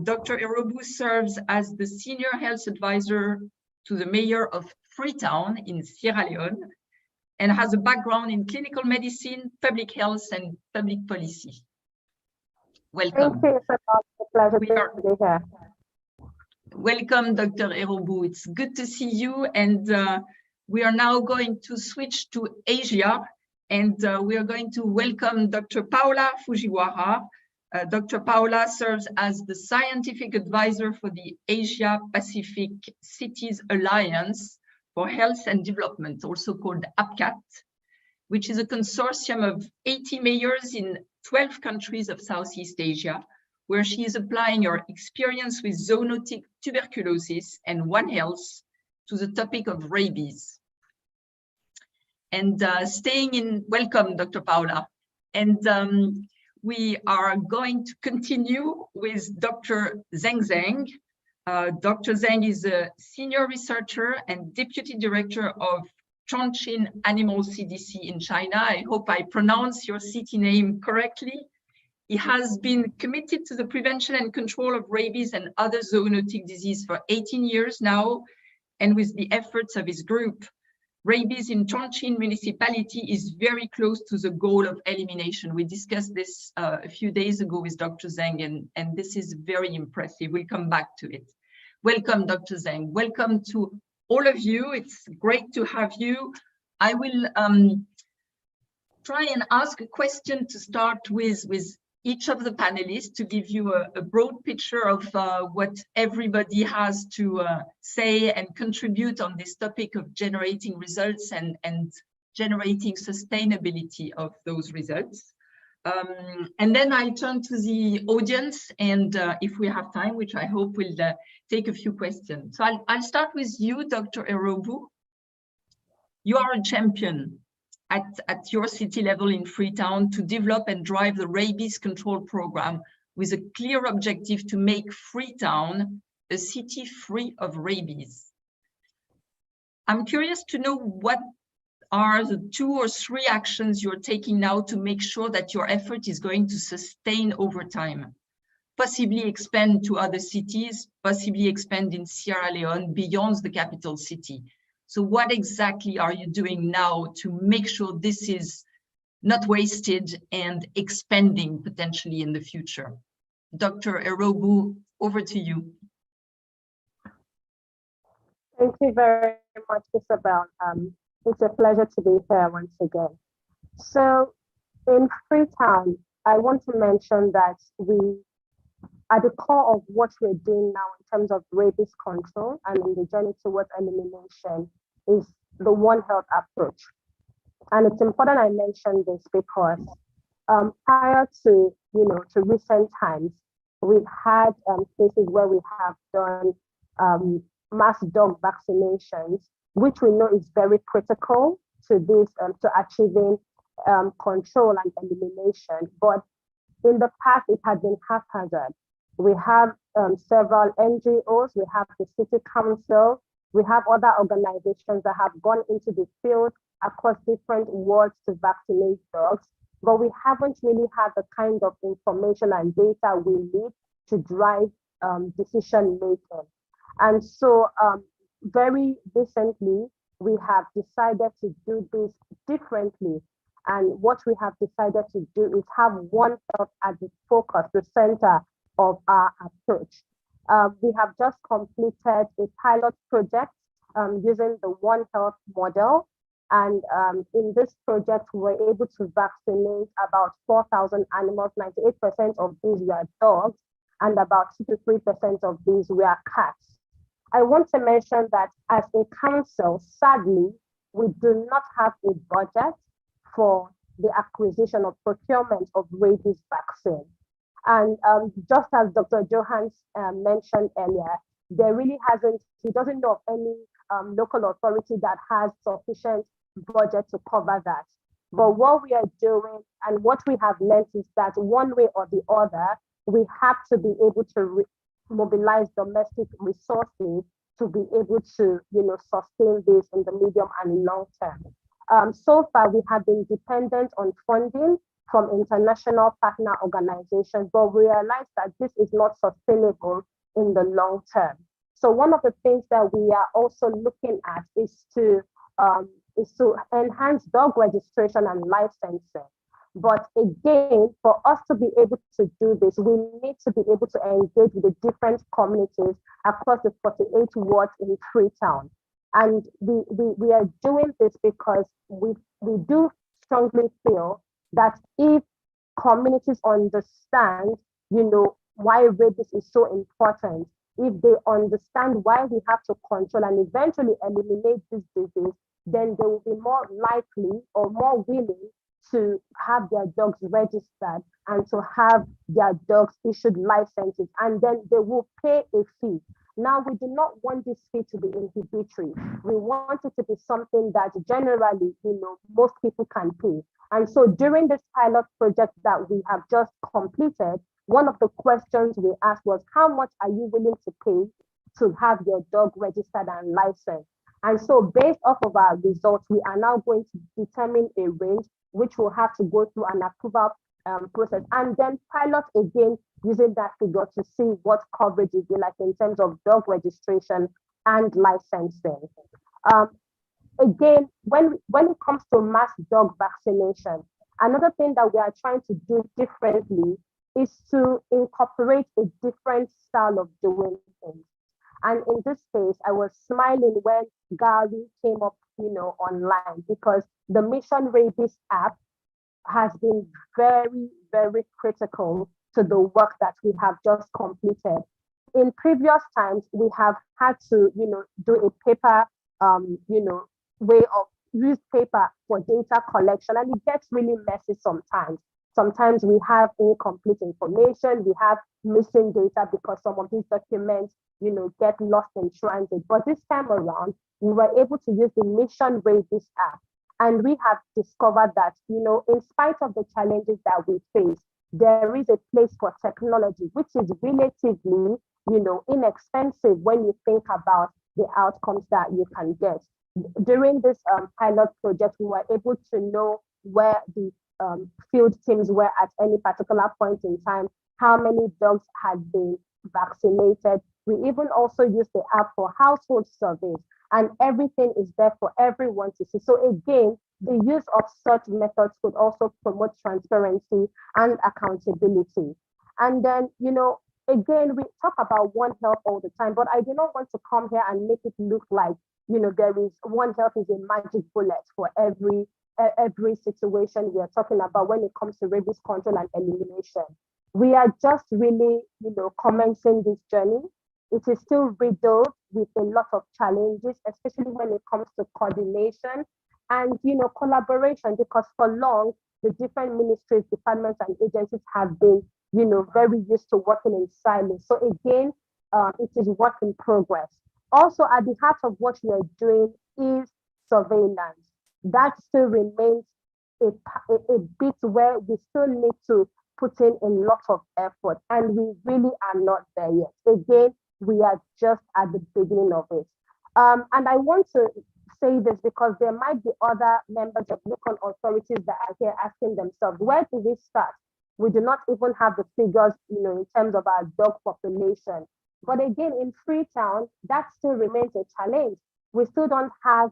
Dr. Erobu serves as the Senior Health Advisor to the Mayor of Freetown in Sierra Leone, and has a background in clinical medicine, public health, and public policy. Welcome. Thank you so much. It's a pleasure to be here. Welcome, Dr. Erobu. It's good to see you. And we are now going to switch to Asia. And we are going to welcome Dr. Paola Fujiwara. Dr. Paola serves as the scientific advisor for the Asia Pacific Cities Alliance for Health and Development, also called APCAT, which is a consortium of 80 mayors in 12 countries of Southeast Asia, where she is applying her experience with zoonotic tuberculosis and One Health to the topic of rabies. And welcome, Dr. Paola. And we are going to continue with Dr. Zheng Zheng. Dr. Zheng is a senior researcher and deputy director of Chongqing Animal CDC in China. I hope I pronounce your city name correctly. He has been committed to the prevention and control of rabies and other zoonotic disease for 18 years now. And with the efforts of his group, rabies in Chongqing municipality is very close to the goal of elimination. We discussed this a few days ago with Dr. Zheng, and this is very impressive. We'll come back to it. Welcome, Dr. Zheng. Welcome to all of you. It's great to have you. I will try and ask a question to start with each of the panelists to give you a broad picture of what everybody has to say and contribute on this topic of generating results and generating sustainability of those results. And then I turn to the audience, and if we have time, which I hope will take a few questions. So I'll start with you, Dr. Erobu. You are a champion at your city level in Freetown to develop and drive the rabies control program with a clear objective to make Freetown a city free of rabies. I'm curious to know what are the 2 or 3 actions you're taking now to make sure that your effort is going to sustain over time, possibly expand to other cities, possibly expand in Sierra Leone beyond the capital city. So what exactly are you doing now to make sure this is not wasted and expanding potentially in the future? Dr. Erobu, over to you. Thank you very much, Isabel. It's a pleasure to be here once again. So in Freetown, I want to mention that at the core of what we're doing now in terms of rabies control and in the journey towards elimination is the One Health approach. And it's important I mention this because prior to recent times, we've had cases where we have done mass dog vaccinations, which we know is very critical to this to achieving control and elimination. But in the past, it had been haphazard. We have several NGOs, we have the City Council, we have other organizations that have gone into the field across different wards to vaccinate dogs, but we haven't really had the kind of information and data we need to drive decision making. And so very recently, we have decided to do this differently. And what we have decided to do is have One Health at the focus, the center of our approach. We have just completed a pilot project using the One Health model. And in this project, we were able to vaccinate about 4,000 animals. 98% of these were dogs, and about 2 to 3% of these were cats. I want to mention that as a council, sadly, we do not have a budget for the acquisition or procurement of rabies vaccine. And just as Dr. Johans mentioned earlier, there really hasn't, he doesn't know of any local authority that has sufficient budget to cover that. But what we are doing and what we have learned is that one way or the other, we have to be able to mobilize domestic resources to be able to, sustain this in the medium and long term. So far, we have been dependent on funding from international partner organizations, but we realize that this is not sustainable in the long term. So one of the things that we are also looking at is to enhance dog registration and licensing. But again, for us to be able to do this, we need to be able to engage with the different communities across the 48 wards in Freetown. And we are doing this because we do strongly feel that if communities understand, why rabies is so important, if they understand why we have to control and eventually eliminate this disease, then they will be more likely or more willing to have their dogs registered and to have their dogs issued licenses, and then they will pay a fee. Now, we do not want this fee to be inhibitory. We want it to be something that generally, most people can pay. And so during this pilot project that we have just completed, one of the questions we asked was, how much are you willing to pay to have your dog registered and licensed? And so based off of our results, we are now going to determine a range which will have to go through an approval process, and then pilot again using that figure to see what coverage is like in terms of dog registration and licensing. Again, when it comes to mass dog vaccination, another thing that we are trying to do differently is to incorporate a different style of doing things. And in this case, I was smiling when Gary came up, online, because the Mission Rabies app has been very, very critical to the work that we have just completed. In previous times, we have had to, do a paper, way of use paper for data collection, and it gets really messy sometimes. Sometimes we have incomplete information, we have missing data because some of these documents, get lost in transit. But this time around, we were able to use the Mission Rabies app. And we have discovered that, in spite of the challenges that we face, there is a place for technology, which is relatively, inexpensive when you think about the outcomes that you can get. During this pilot project, we were able to know where the field teams were at any particular point in time, how many dogs had been vaccinated. We even also used the app for household surveys, and everything is there for everyone to see. So again, the use of such methods could also promote transparency and accountability. And then, again, we talk about One Health all the time, but I do not want to come here and make it look like, there is One Health is a magic bullet for every situation we are talking about when it comes to rabies control and elimination. We are just really, commencing this journey. It is still riddled with a lot of challenges, especially when it comes to coordination and, collaboration, because for long, the different ministries, departments, and agencies have been, very used to working in silence. So again, it is work in progress. Also, at the heart of what we are doing is surveillance. That still remains a bit where we still need to put in a lot of effort, and we really are not there yet. Again, we are just at the beginning of it. And I want to say this because there might be other members of local authorities that are here asking themselves, where do we start? We do not even have the figures, in terms of our dog population. But again, in Freetown, that still remains a challenge. We still don't have,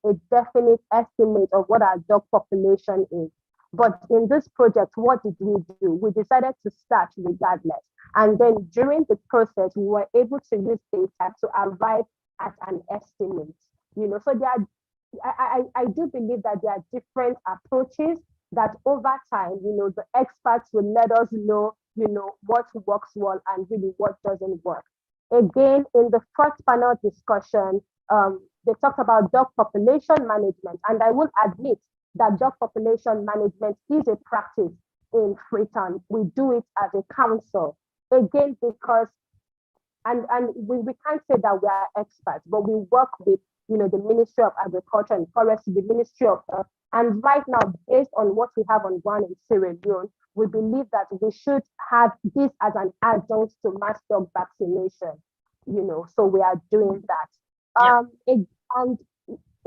a definite estimate of what our dog population is. But in this project, what did we do? We decided to start regardless. And then during the process, we were able to use data to arrive at an estimate. So there are, I do believe that there are different approaches that over time, the experts will let us know, what works well and really what doesn't work. Again, in the first panel discussion, they talked about dog population management, and I will admit that dog population management is a practice in Freetown. We do it as a council. Again, because, and we can't say that we are experts, but we work with, the Ministry of Agriculture and Forestry, the Ministry of Health. And right now, based on what we have on ground in Sierra Leone, we believe that we should have this as an adjunct to mass dog vaccination, so we are doing that. And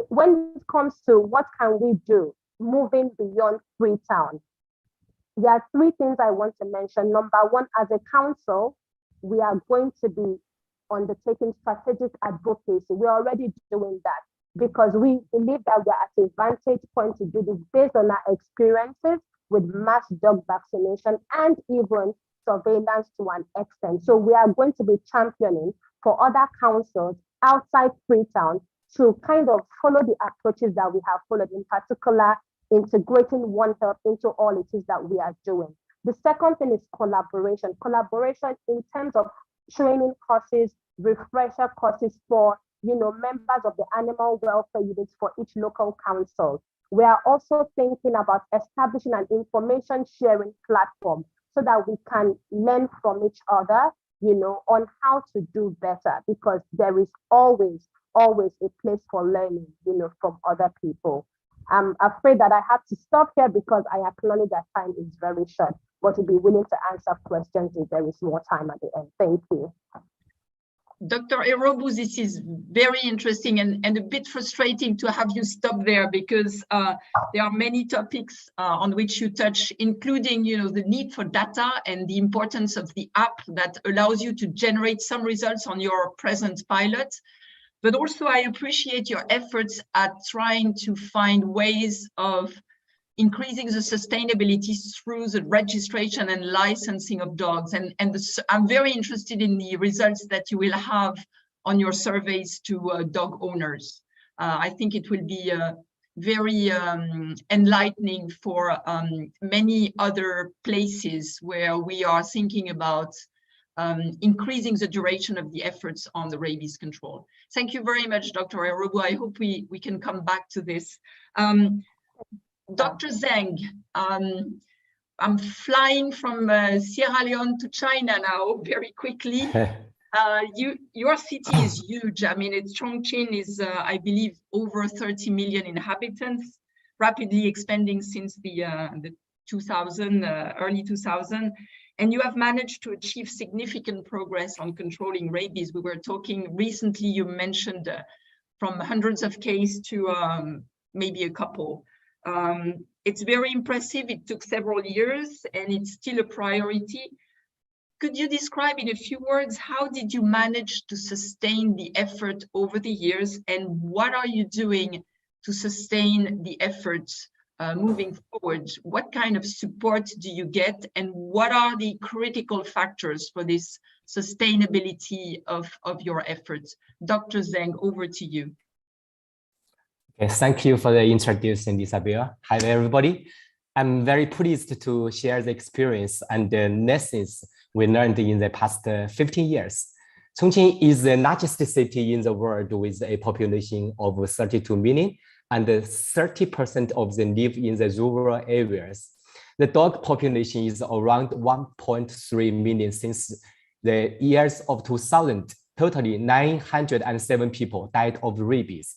when it comes to what can we do moving beyond Freetown, there are three things I want to mention. Number one, as a council, we are going to be undertaking strategic advocacy. We're already doing that because we believe that we're at a vantage point to do this based on our experiences with mass dog vaccination and even surveillance to an extent. So we are going to be championing for other councils outside Freetown to kind of follow the approaches that we have followed, in particular, integrating One Health into all it is that we are doing. The second thing is collaboration. Collaboration in terms of training courses, refresher courses for members of the animal welfare units for each local council. We are also thinking about establishing an information sharing platform so that we can learn from each other, on how to do better, because there is always a place for learning, from other people. I'm afraid that I have to stop here because I acknowledge that time is very short, but to be willing to answer questions if there is more time at the end. Thank you. Dr. Erobu, this is very interesting and a bit frustrating to have you stop there, because there are many topics on which you touch, including the need for data and the importance of the app that allows you to generate some results on your present pilot. But also I appreciate your efforts at trying to find ways of increasing the sustainability through the registration and licensing of dogs. And I'm very interested in the results that you will have on your surveys to dog owners. I think it will be very enlightening for many other places where we are thinking about increasing the duration of the efforts on the rabies control. Thank you very much, Dr. Erobu. I hope we can come back to this. Dr. Zeng, I'm flying from Sierra Leone to China now very quickly. Your city is huge. I mean, Chongqing is, I believe, over 30 million inhabitants, rapidly expanding since the early 2000. And you have managed to achieve significant progress on controlling rabies. We were talking recently, you mentioned from hundreds of cases to maybe a couple. It's very impressive. It took several years and it's still a priority. Could you describe in a few words, how did you manage to sustain the effort over the years, and what are you doing to sustain the efforts moving forward? What kind of support do you get, and what are the critical factors for this sustainability of your efforts? Dr. Zeng, over to you. Okay, thank you for the introduction, Isabel. Hi, everybody. I'm very pleased to share the experience and the lessons we learned in the past 15 years. Chongqing is the largest city in the world with a population of 32 million, and 30% of them live in the rural areas. The dog population is around 1.3 million since the years of 2000. Totally 907 people died of rabies.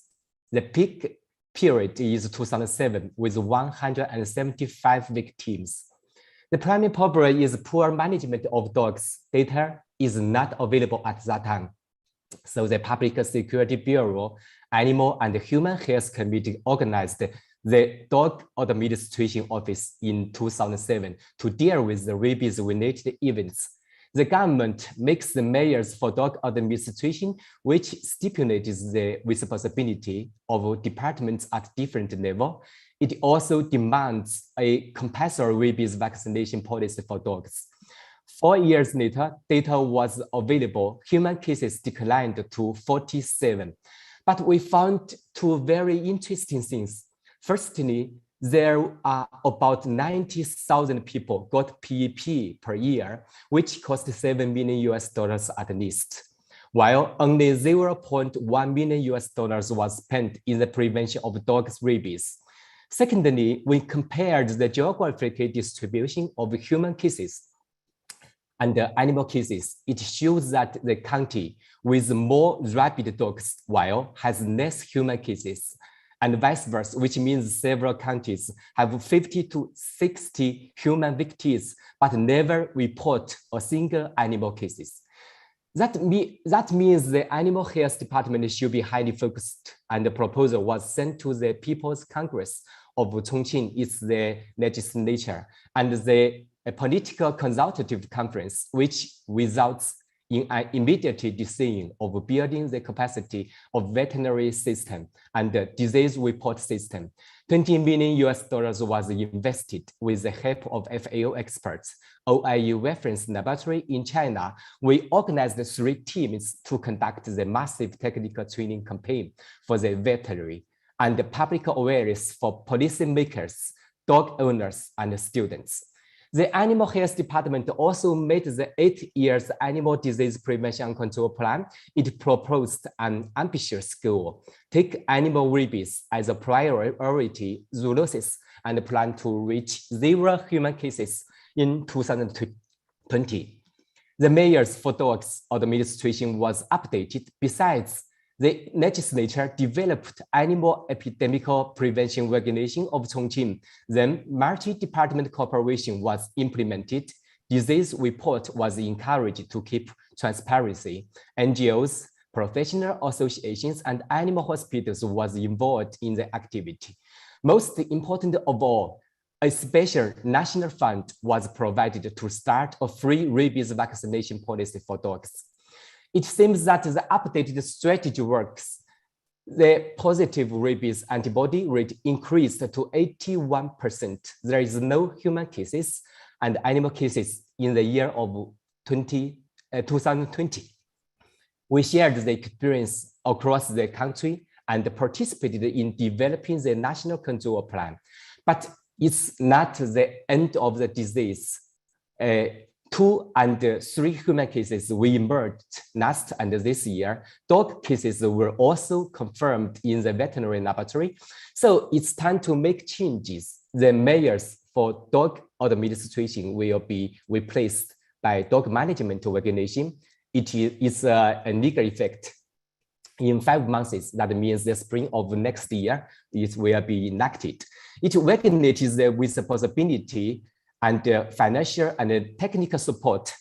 The peak period is 2007 with 175 victims. The primary problem is poor management of dogs. Data is not available at that time. So the Public Security Bureau, Animal and Human Health Committee organized the Dog Administration Office in 2007 to deal with the rabies-related events. The government makes the measures for dog administration, which stipulates the responsibility of departments at different levels. It also demands a compulsory rabies vaccination policy for dogs. 4 years later, data was available. Human cases declined to 47. But we found two very interesting things. Firstly, there are about 90,000 people got PEP per year, which cost $7 million at least, while only $0.1 million was spent in the prevention of dogs' rabies. Secondly, we compared the geographic distribution of human cases and animal cases. It shows that the county with more rabid dogs, while has less human cases, and vice versa, which means several counties have 50 to 60 human victims, but never report a single animal cases. That means the Animal Health Department should be highly focused, and the proposal was sent to the People's Congress of Chongqing, it's the legislature, and the Political Consultative Conference, which results in an immediate decision of building the capacity of veterinary system and the disease report system. $20 million was invested with the help of FAO experts. OIU reference laboratory in China, we organized 3 teams to conduct the massive technical training campaign for the veterinary and the public awareness for policymakers, dog owners, and students. The Animal Health Department also made the 8 years Animal Disease Prevention and Control Plan. It proposed an ambitious goal: take animal rabies as a priority zoonosis and plan to reach 0 human cases in 2020. The measures for dogs administration was updated. Besides, the legislature developed animal epidemic prevention regulation of Chongqing. Then multi-department cooperation was implemented. Disease report was encouraged to keep transparency. NGOs, professional associations, and animal hospitals was involved in the activity. Most important of all, a special national fund was provided to start a free rabies vaccination policy for dogs. It seems that the updated strategy works. The positive rabies antibody rate increased to 81%. There is no human cases and animal cases in the year of 2020. We shared the experience across the country and participated in developing the national control plan. But it's not the end of the disease. 2 and 3 human cases we emerged last and this year. Dog cases were also confirmed in the veterinary laboratory. So it's time to make changes. The measures for dog administration will be replaced by dog management regulation. It is a legal effect. In 5 months, that means the spring of next year, it will be enacted. It regulates with the possibility and financial and technical support,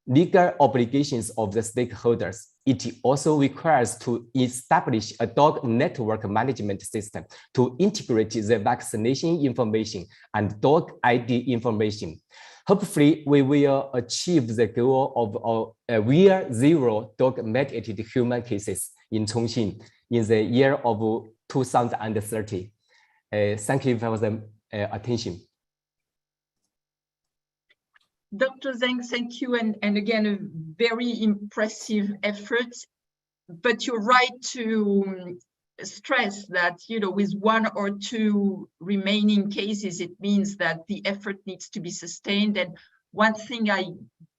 legal obligations of the stakeholders. It also requires to establish a dog network management system to integrate the vaccination information and dog ID information. Hopefully, we will achieve the goal of a real 0 dog-mediated human cases in Chongqing in the year of 2030. Thank you for the attention. Dr. Zheng, thank you. And again, a very impressive effort. But you're right to stress that, with 1 or 2 remaining cases, it means that the effort needs to be sustained. And one thing I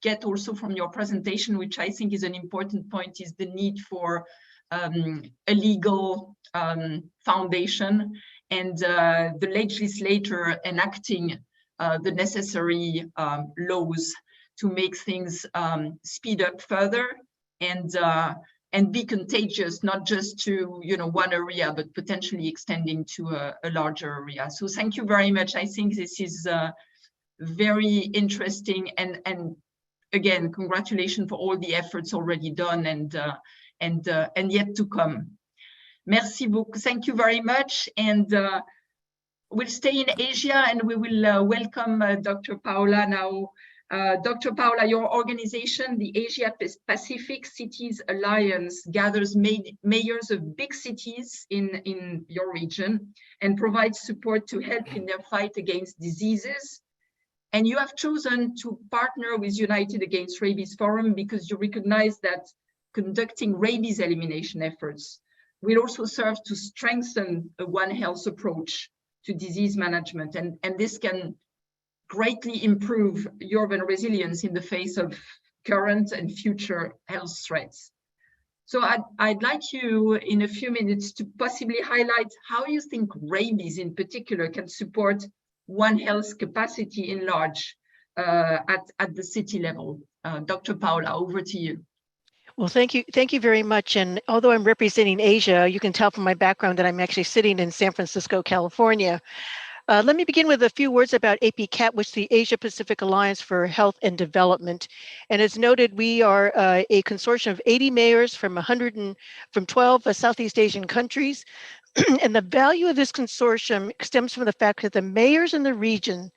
get also from your presentation, which I think is an important point, is the need for a legal foundation and the legislator enacting the necessary laws to make things speed up further and be contagious, not just to 1 area, but potentially extending to a larger area. So thank you very much. I think this is very interesting, and again, congratulations for all the efforts already done and yet to come. Merci beaucoup. Thank you very much. And we'll stay in Asia, and we will welcome Dr. Paola now. Dr. Paola, your organization, the Asia Pacific Cities Alliance, gathers mayors of big cities in your region and provides support to help in their fight against diseases. And you have chosen to partner with United Against Rabies Forum because you recognize that conducting rabies elimination efforts will also serve to strengthen a One Health approach to disease management, and this can greatly improve urban resilience in the face of current and future health threats. So I'd like you in a few minutes to possibly highlight how you think rabies in particular can support One Health's capacity in large at the city level. Dr. Paola, over to you. Well, thank you very much. And although I'm representing Asia, you can tell from my background that I'm actually sitting in San Francisco, California. Let me begin with a few words about APCAT, which is the Asia Pacific Alliance for Health and Development. And as noted, we are a consortium of 80 mayors from 12 Southeast Asian countries. And the value of this consortium stems from the fact that the mayors in the region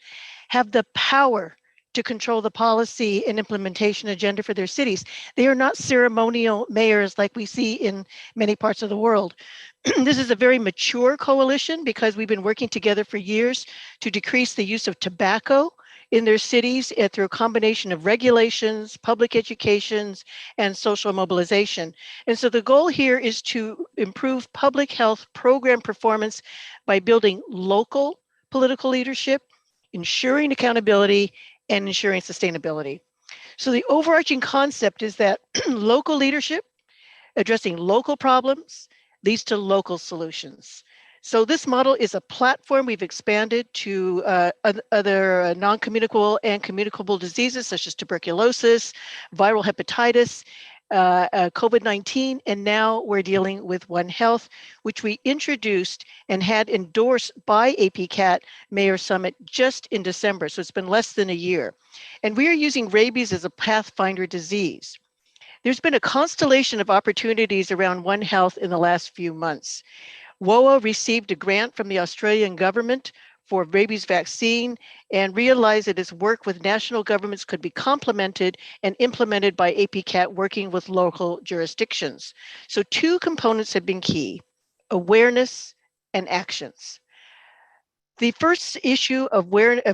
have the power to control the policy and implementation agenda for their cities. They are not ceremonial mayors like we see in many parts of the world. This is a very mature coalition because we've been working together for years to decrease the use of tobacco in their cities through a combination of regulations, public educations, and social mobilization. And so the goal here is to improve public health program performance by building local political leadership, ensuring accountability, and ensuring sustainability. So the overarching concept is that local leadership, addressing local problems, leads to local solutions. So this model is a platform we've expanded to other non-communicable and communicable diseases such as tuberculosis, viral hepatitis, COVID-19, and now we're dealing with One Health, which we introduced and had endorsed by APCAT Mayor Summit just in December. So it's been less than a year. And we are using rabies as a pathfinder disease. There's been a constellation of opportunities around One Health in the last few months. WOA received a grant from the Australian government for rabies vaccine and realized that its work with national governments could be complemented and implemented by APCAT working with local jurisdictions. So two components have been key: awareness and actions. The first issue of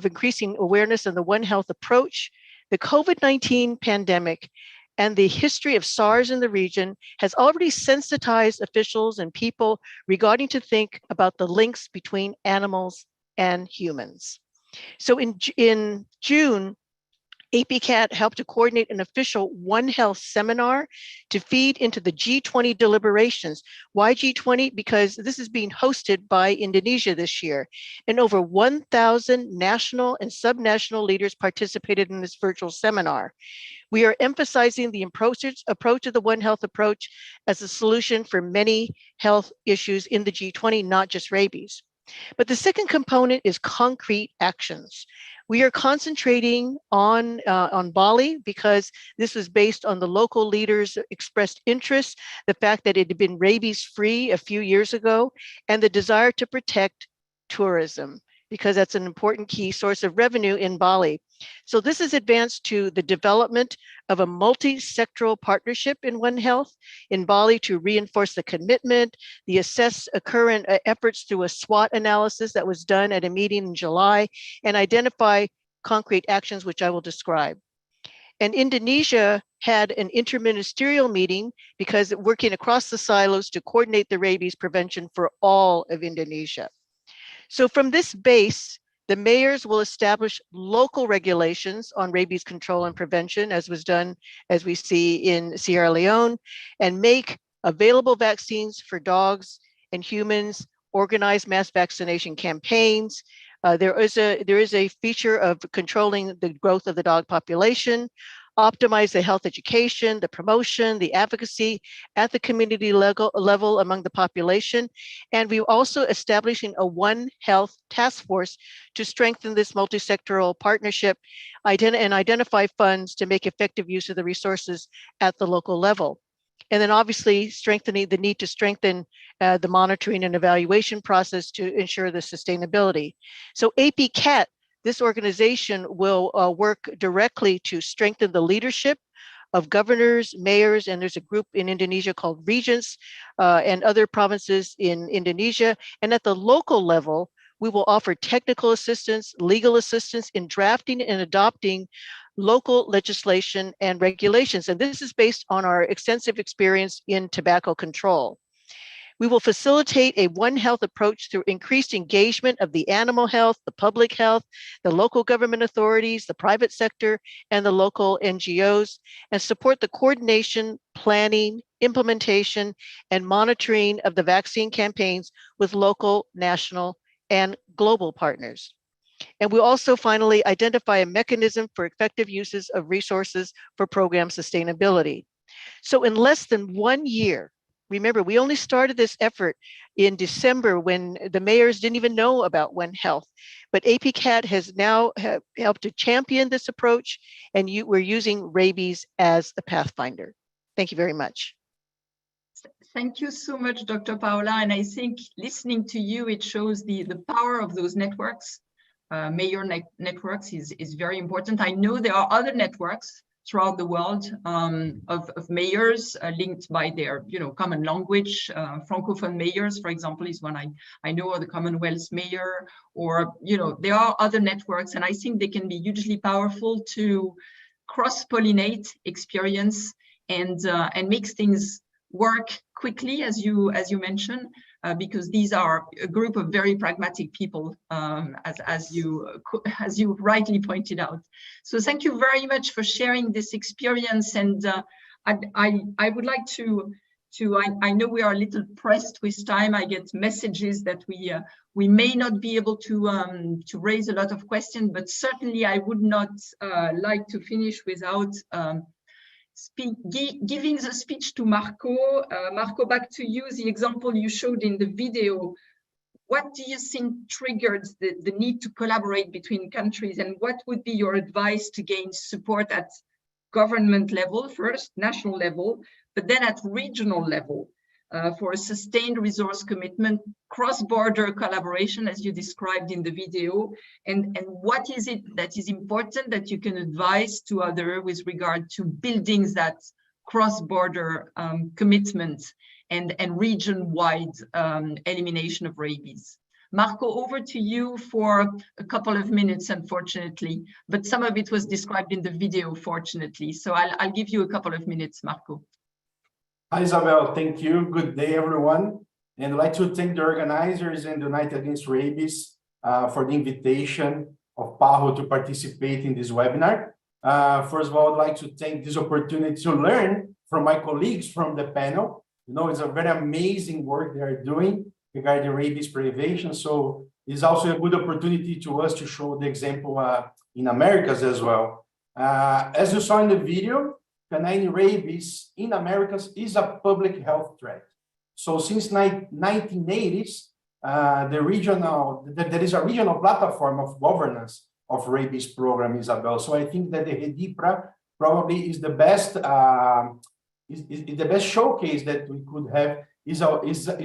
increasing awareness in the One Health approach, the COVID-19 pandemic and the history of SARS in the region has already sensitized officials and people regarding to think about the links between animals and humans. So in June, APCAT helped to coordinate an official One Health seminar to feed into the G20 deliberations. Why G20? Because this is being hosted by Indonesia this year, and over 1,000 national and subnational leaders participated in this virtual seminar. We are emphasizing the approach of the One Health approach as a solution for many health issues in the G20, not just rabies. But the second component is concrete actions. We are concentrating on Bali because this was based on the local leaders' expressed interest, the fact that it had been rabies-free a few years ago, and the desire to protect tourism, because that's an important key source of revenue in Bali. So this has advanced to the development of a multi-sectoral partnership in One Health in Bali to reinforce the commitment, the assess current efforts through a SWOT analysis that was done at a meeting in July, and identify concrete actions, which I will describe. And Indonesia had an interministerial meeting because working across the silos to coordinate the rabies prevention for all of Indonesia. So from this base, the mayors will establish local regulations on rabies control and prevention, as was done, as we see in Sierra Leone, and make available vaccines for dogs and humans, organize mass vaccination campaigns. There is a feature of controlling the growth of the dog population, optimize the health education, the promotion, the advocacy at the community level among the population. And we're also establishing a One Health task force to strengthen this multi-sectoral partnership and identify funds to make effective use of the resources at the local level. And then obviously strengthening the need to strengthen the monitoring and evaluation process to ensure the sustainability. So APCAT, this organization will work directly to strengthen the leadership of governors, mayors, and there's a group in Indonesia called regents and other provinces in Indonesia. And at the local level, we will offer technical assistance, legal assistance in drafting and adopting local legislation and regulations. And this is based on our extensive experience in tobacco control. We will facilitate a One Health approach through increased engagement of the animal health, the public health, the local government authorities, the private sector, and the local NGOs, and support the coordination, planning, implementation, and monitoring of the vaccine campaigns with local, national, and global partners. And we also finally identify a mechanism for effective uses of resources for program sustainability. So in less than 1 year, remember, we only started this effort in December when the mayors didn't even know about One Health, but APCAT has now helped to champion this approach, and we're using rabies as a pathfinder. Thank you very much. Thank you so much, Dr. Paola. And I think listening to you, it shows the power of those networks mayor networks is very important. I know there are other networks throughout the world of mayors linked by their common language. Francophone mayors, for example, is one I know, or the Commonwealth mayor, or there are other networks, and I think they can be hugely powerful to cross-pollinate experience and make things work quickly, as you mentioned, because these are a group of very pragmatic people, as you rightly pointed out. So thank you very much for sharing this experience, and I would like to I know we are a little pressed with time. I get messages that we may not be able to raise a lot of questions, but certainly I would not like to finish without giving the speech to Marco. Marco, back to you. The example you showed in the video, what do you think triggered the need to collaborate between countries, and what would be your advice to gain support at government level first, national level, but then at regional level for a sustained resource commitment, cross-border collaboration, as you described in the video, and what is it that is important that you can advise to others with regard to building that cross-border commitment and region-wide elimination of rabies? Marco, over to you for a couple of minutes, unfortunately, but some of it was described in the video, fortunately. So I'll give you a couple of minutes, Marco. Hi, Isabel. Thank you. Good day, everyone. And I'd like to thank the organizers and United Against Rabies for the invitation of PAHO to participate in this webinar. First of all, I'd like to take this opportunity to learn from my colleagues from the panel. It's a very amazing work they are doing regarding rabies prevention. So it's also a good opportunity to us to show the example in Americas as well. As you saw in the video, canine rabies in Americas is a public health threat. So since 1980s, there is a regional platform of governance of rabies program, Isabel. So I think that the REDIPRA probably is the best showcase that we could have, is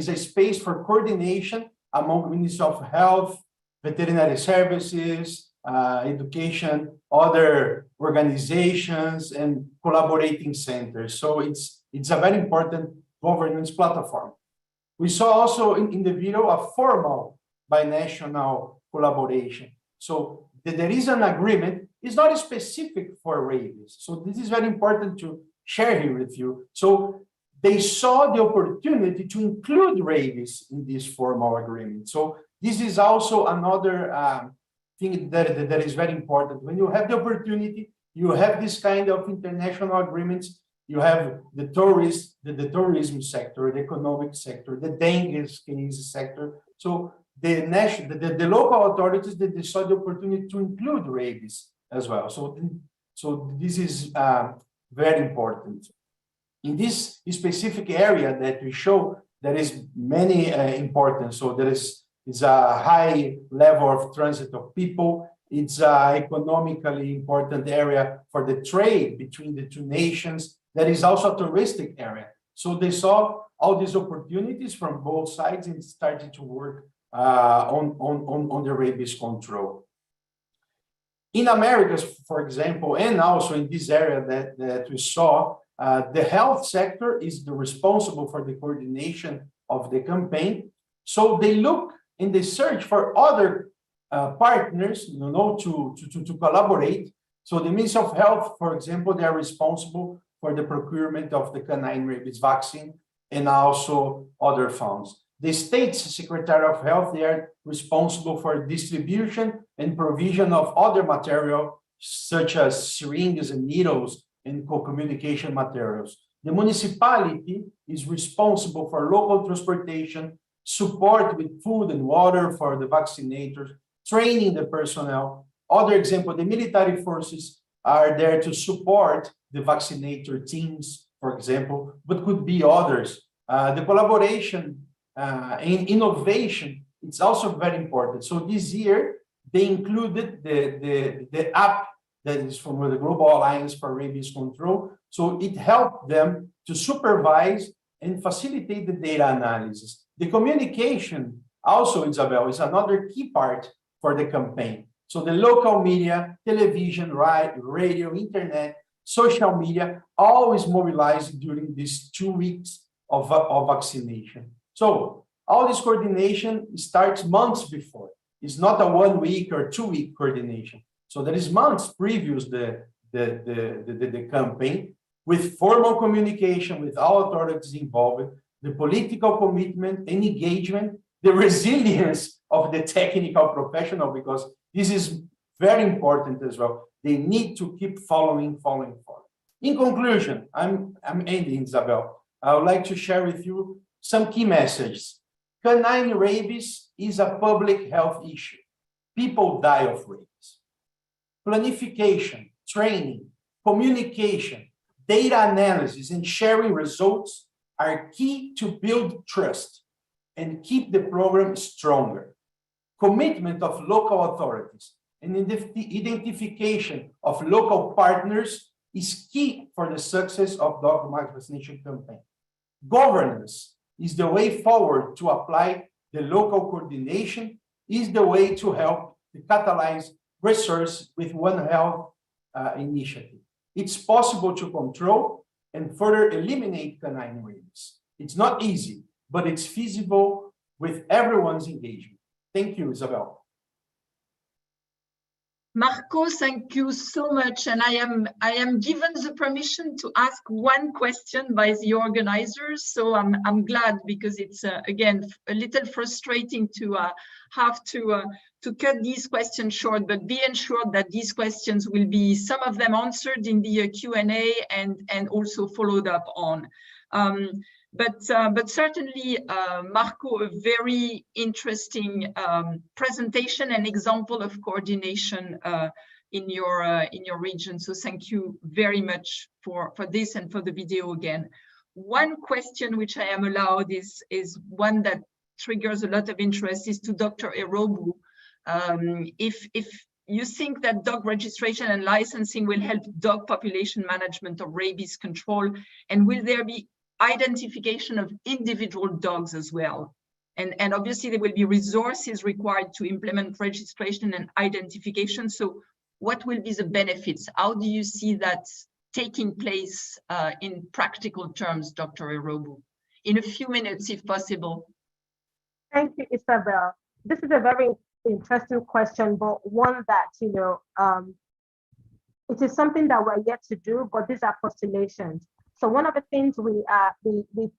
a space for coordination among Ministries of Health, veterinary services, education, other organizations, and collaborating centers. So it's a very important governance platform. We saw also in the video a formal binational collaboration. So there is an agreement. It's not specific for rabies. So this is very important to share here with you. So they saw the opportunity to include rabies in this formal agreement. So this is also another thing that is very important. When you have the opportunity, you have this kind of international agreements, you have the tourism sector, the economic sector, the dengue case sector. So the local authorities, they saw the opportunity to include rabies as well. So this is very important. In this specific area that we show, there is many importance. So it's a high level of transit of people. It's an economically important area for the trade between the two nations. There is also a touristic area. So they saw all these opportunities from both sides and started to work on the rabies control. In Americas, for example, and also in this area that we saw, the health sector is responsible for the coordination of the campaign. So they look and they search for other partners, to collaborate. So the Ministry of Health, for example, they are responsible for the procurement of the canine rabies vaccine and also other funds. The state's Secretary of Health, they are responsible for distribution and provision of other material, such as syringes and needles and co-communication materials. The municipality is responsible for local transportation, support with food and water for the vaccinators, training the personnel. Other example, the military forces are there to support the vaccinator teams, for example, but could be others. The collaboration and innovation, it's also very important. So this year, they included the app that is from the Global Alliance for Rabies Control. So it helped them to supervise and facilitate the data analysis. The communication also, Isabel, is another key part for the campaign. So the local media, television, radio, internet, social media, always mobilized during these 2 weeks of vaccination. So all this coordination starts months before. It's not a 1 week or 2 week coordination. So there is months previous the campaign, with formal communication with all authorities involved, the political commitment and engagement, the resilience of the technical professional, because this is very important as well. They need to keep following. In conclusion, I'm ending, Isabel. I would like to share with you some key messages. Canine rabies is a public health issue. People die of rabies. Planification, training, communication, data analysis, and sharing results are key to build trust and keep the program stronger. Commitment of local authorities and identification of local partners is key for the success of dog vaccination campaign. Governance is the way forward to apply the local coordination, is the way to help to catalyze research with One Health initiative. It's possible to control and further eliminate canine rabies. It's not easy, but it's feasible with everyone's engagement. Thank you, Isabel. Marco, thank you so much. And I am given the permission to ask one question by the organizers. So I'm glad, because it's again a little frustrating to have to cut these questions short, but be ensured that these questions will be, some of them answered in the Q&A and also followed up on. But certainly, Marco, a very interesting presentation and example of coordination in your region. So thank you very much for this and for the video again. One question which I am allowed is one that triggers a lot of interest, is to Dr. Erobu. If you think that dog registration and licensing will help dog population management or rabies control, and will there be identification of individual dogs as well? And obviously there will be resources required to implement registration and identification. So what will be the benefits? How do you see that taking place in practical terms, Dr. Erobu? In a few minutes, if possible. Thank you, Isabel. This is a very interesting question, but one that, it is something that we're yet to do, but these are postulations. So one of the things we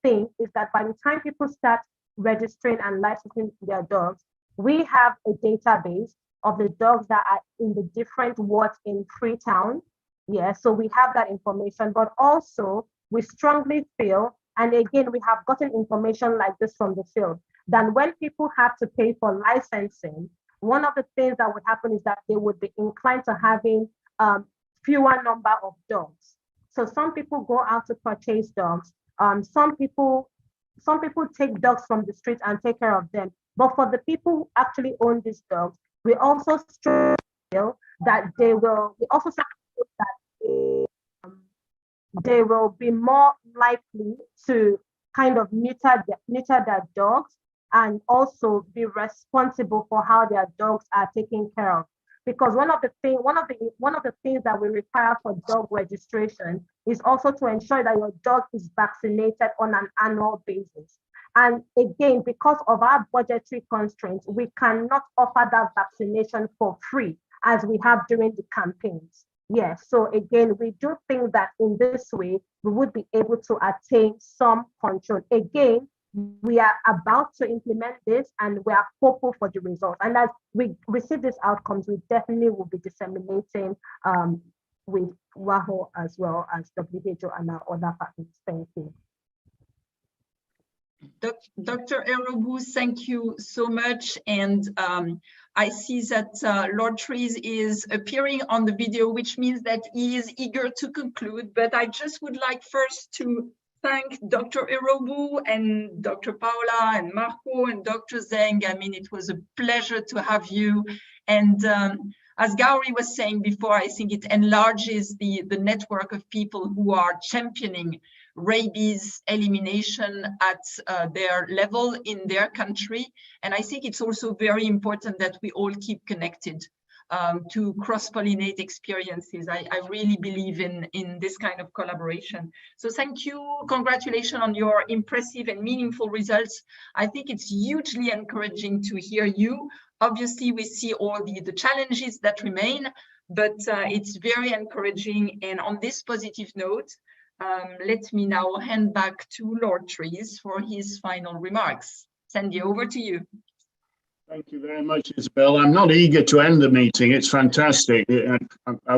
think is that by the time people start registering and licensing their dogs, we have a database of the dogs that are in the different wards in Freetown. Yeah, so we have that information, but also we strongly feel, and again, we have gotten information like this from the field, that when people have to pay for licensing, one of the things that would happen is that they would be inclined to having fewer number of dogs. So some people go out to purchase dogs. Some people take dogs from the street and take care of them. But for the people who actually own these dogs, we also feel that they will be more likely to kind of neuter their dogs and also be responsible for how their dogs are taken care of. Because one of the things that we require for dog registration is also to ensure that your dog is vaccinated on an annual basis. And again, because of our budgetary constraints, we cannot offer that vaccination for free as we have during the campaigns. Yes, so again, we do think that in this way, we would be able to attain some control. Again, we are about to implement this and we are hopeful for the results. And as we receive these outcomes, we definitely will be disseminating with WAHO as well as WHO and our other partners. Thank you. Dr. Erobu, thank you so much. And I see that Lord Trees is appearing on the video, which means that he is eager to conclude. But I just would like first to thank Dr. Erobu and Dr. Paola and Marco and Dr. Zeng. I mean, it was a pleasure to have you. And as Gauri was saying before, I think it enlarges the network of people who are championing rabies elimination at their level in their country. And I think it's also very important that we all keep connected. to cross-pollinate experiences. I really believe in this kind of collaboration. So thank you, congratulations on your impressive and meaningful results. I think it's hugely encouraging to hear you. Obviously, we see all the challenges that remain, but it's very encouraging. And on this positive note, let me now hand back to Lord Trees for his final remarks. Sandy, over to you. Thank you very much, Isabel. I'm not eager to end the meeting. It's fantastic.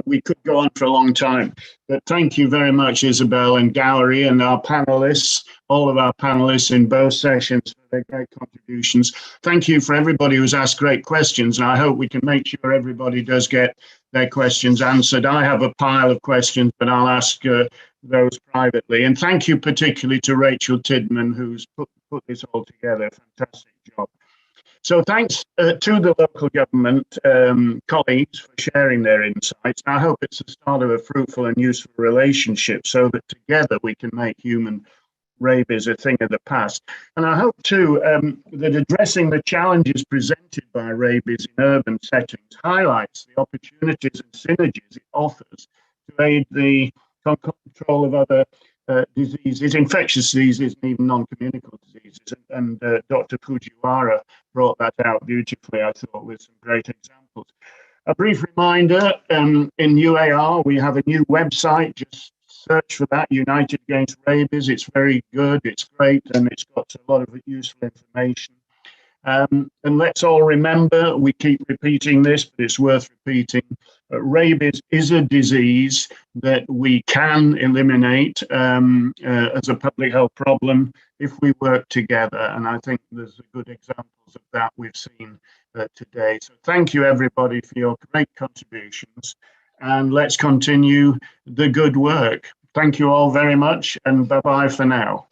We could go on for a long time, but thank you very much, Isabel and Gowrie, and our panelists, all of our panelists in both sessions for their great contributions. Thank you for everybody who's asked great questions, and I hope we can make sure everybody does get their questions answered. I have a pile of questions, but I'll ask those privately. And thank you particularly to Rachel Tidman, who's put this all together. Fantastic job. So thanks to the local government colleagues for sharing their insights. I hope it's the start of a fruitful and useful relationship so that together we can make human rabies a thing of the past. And I hope too that addressing the challenges presented by rabies in urban settings highlights the opportunities and synergies it offers to aid the control of other diseases, infectious diseases, and even non-communicable diseases. And Dr. Fujiwara brought that out beautifully, I thought, with some great examples. A brief reminder, in UAR, we have a new website. Just search for that, United Against Rabies. It's very good, it's great, and it's got a lot of useful information. And let's all remember, we keep repeating this, but it's worth repeating, rabies is a disease that we can eliminate as a public health problem if we work together. And I think there's good examples of that we've seen today. So thank you, everybody, for your great contributions. And let's continue the good work. Thank you all very much, and bye-bye for now.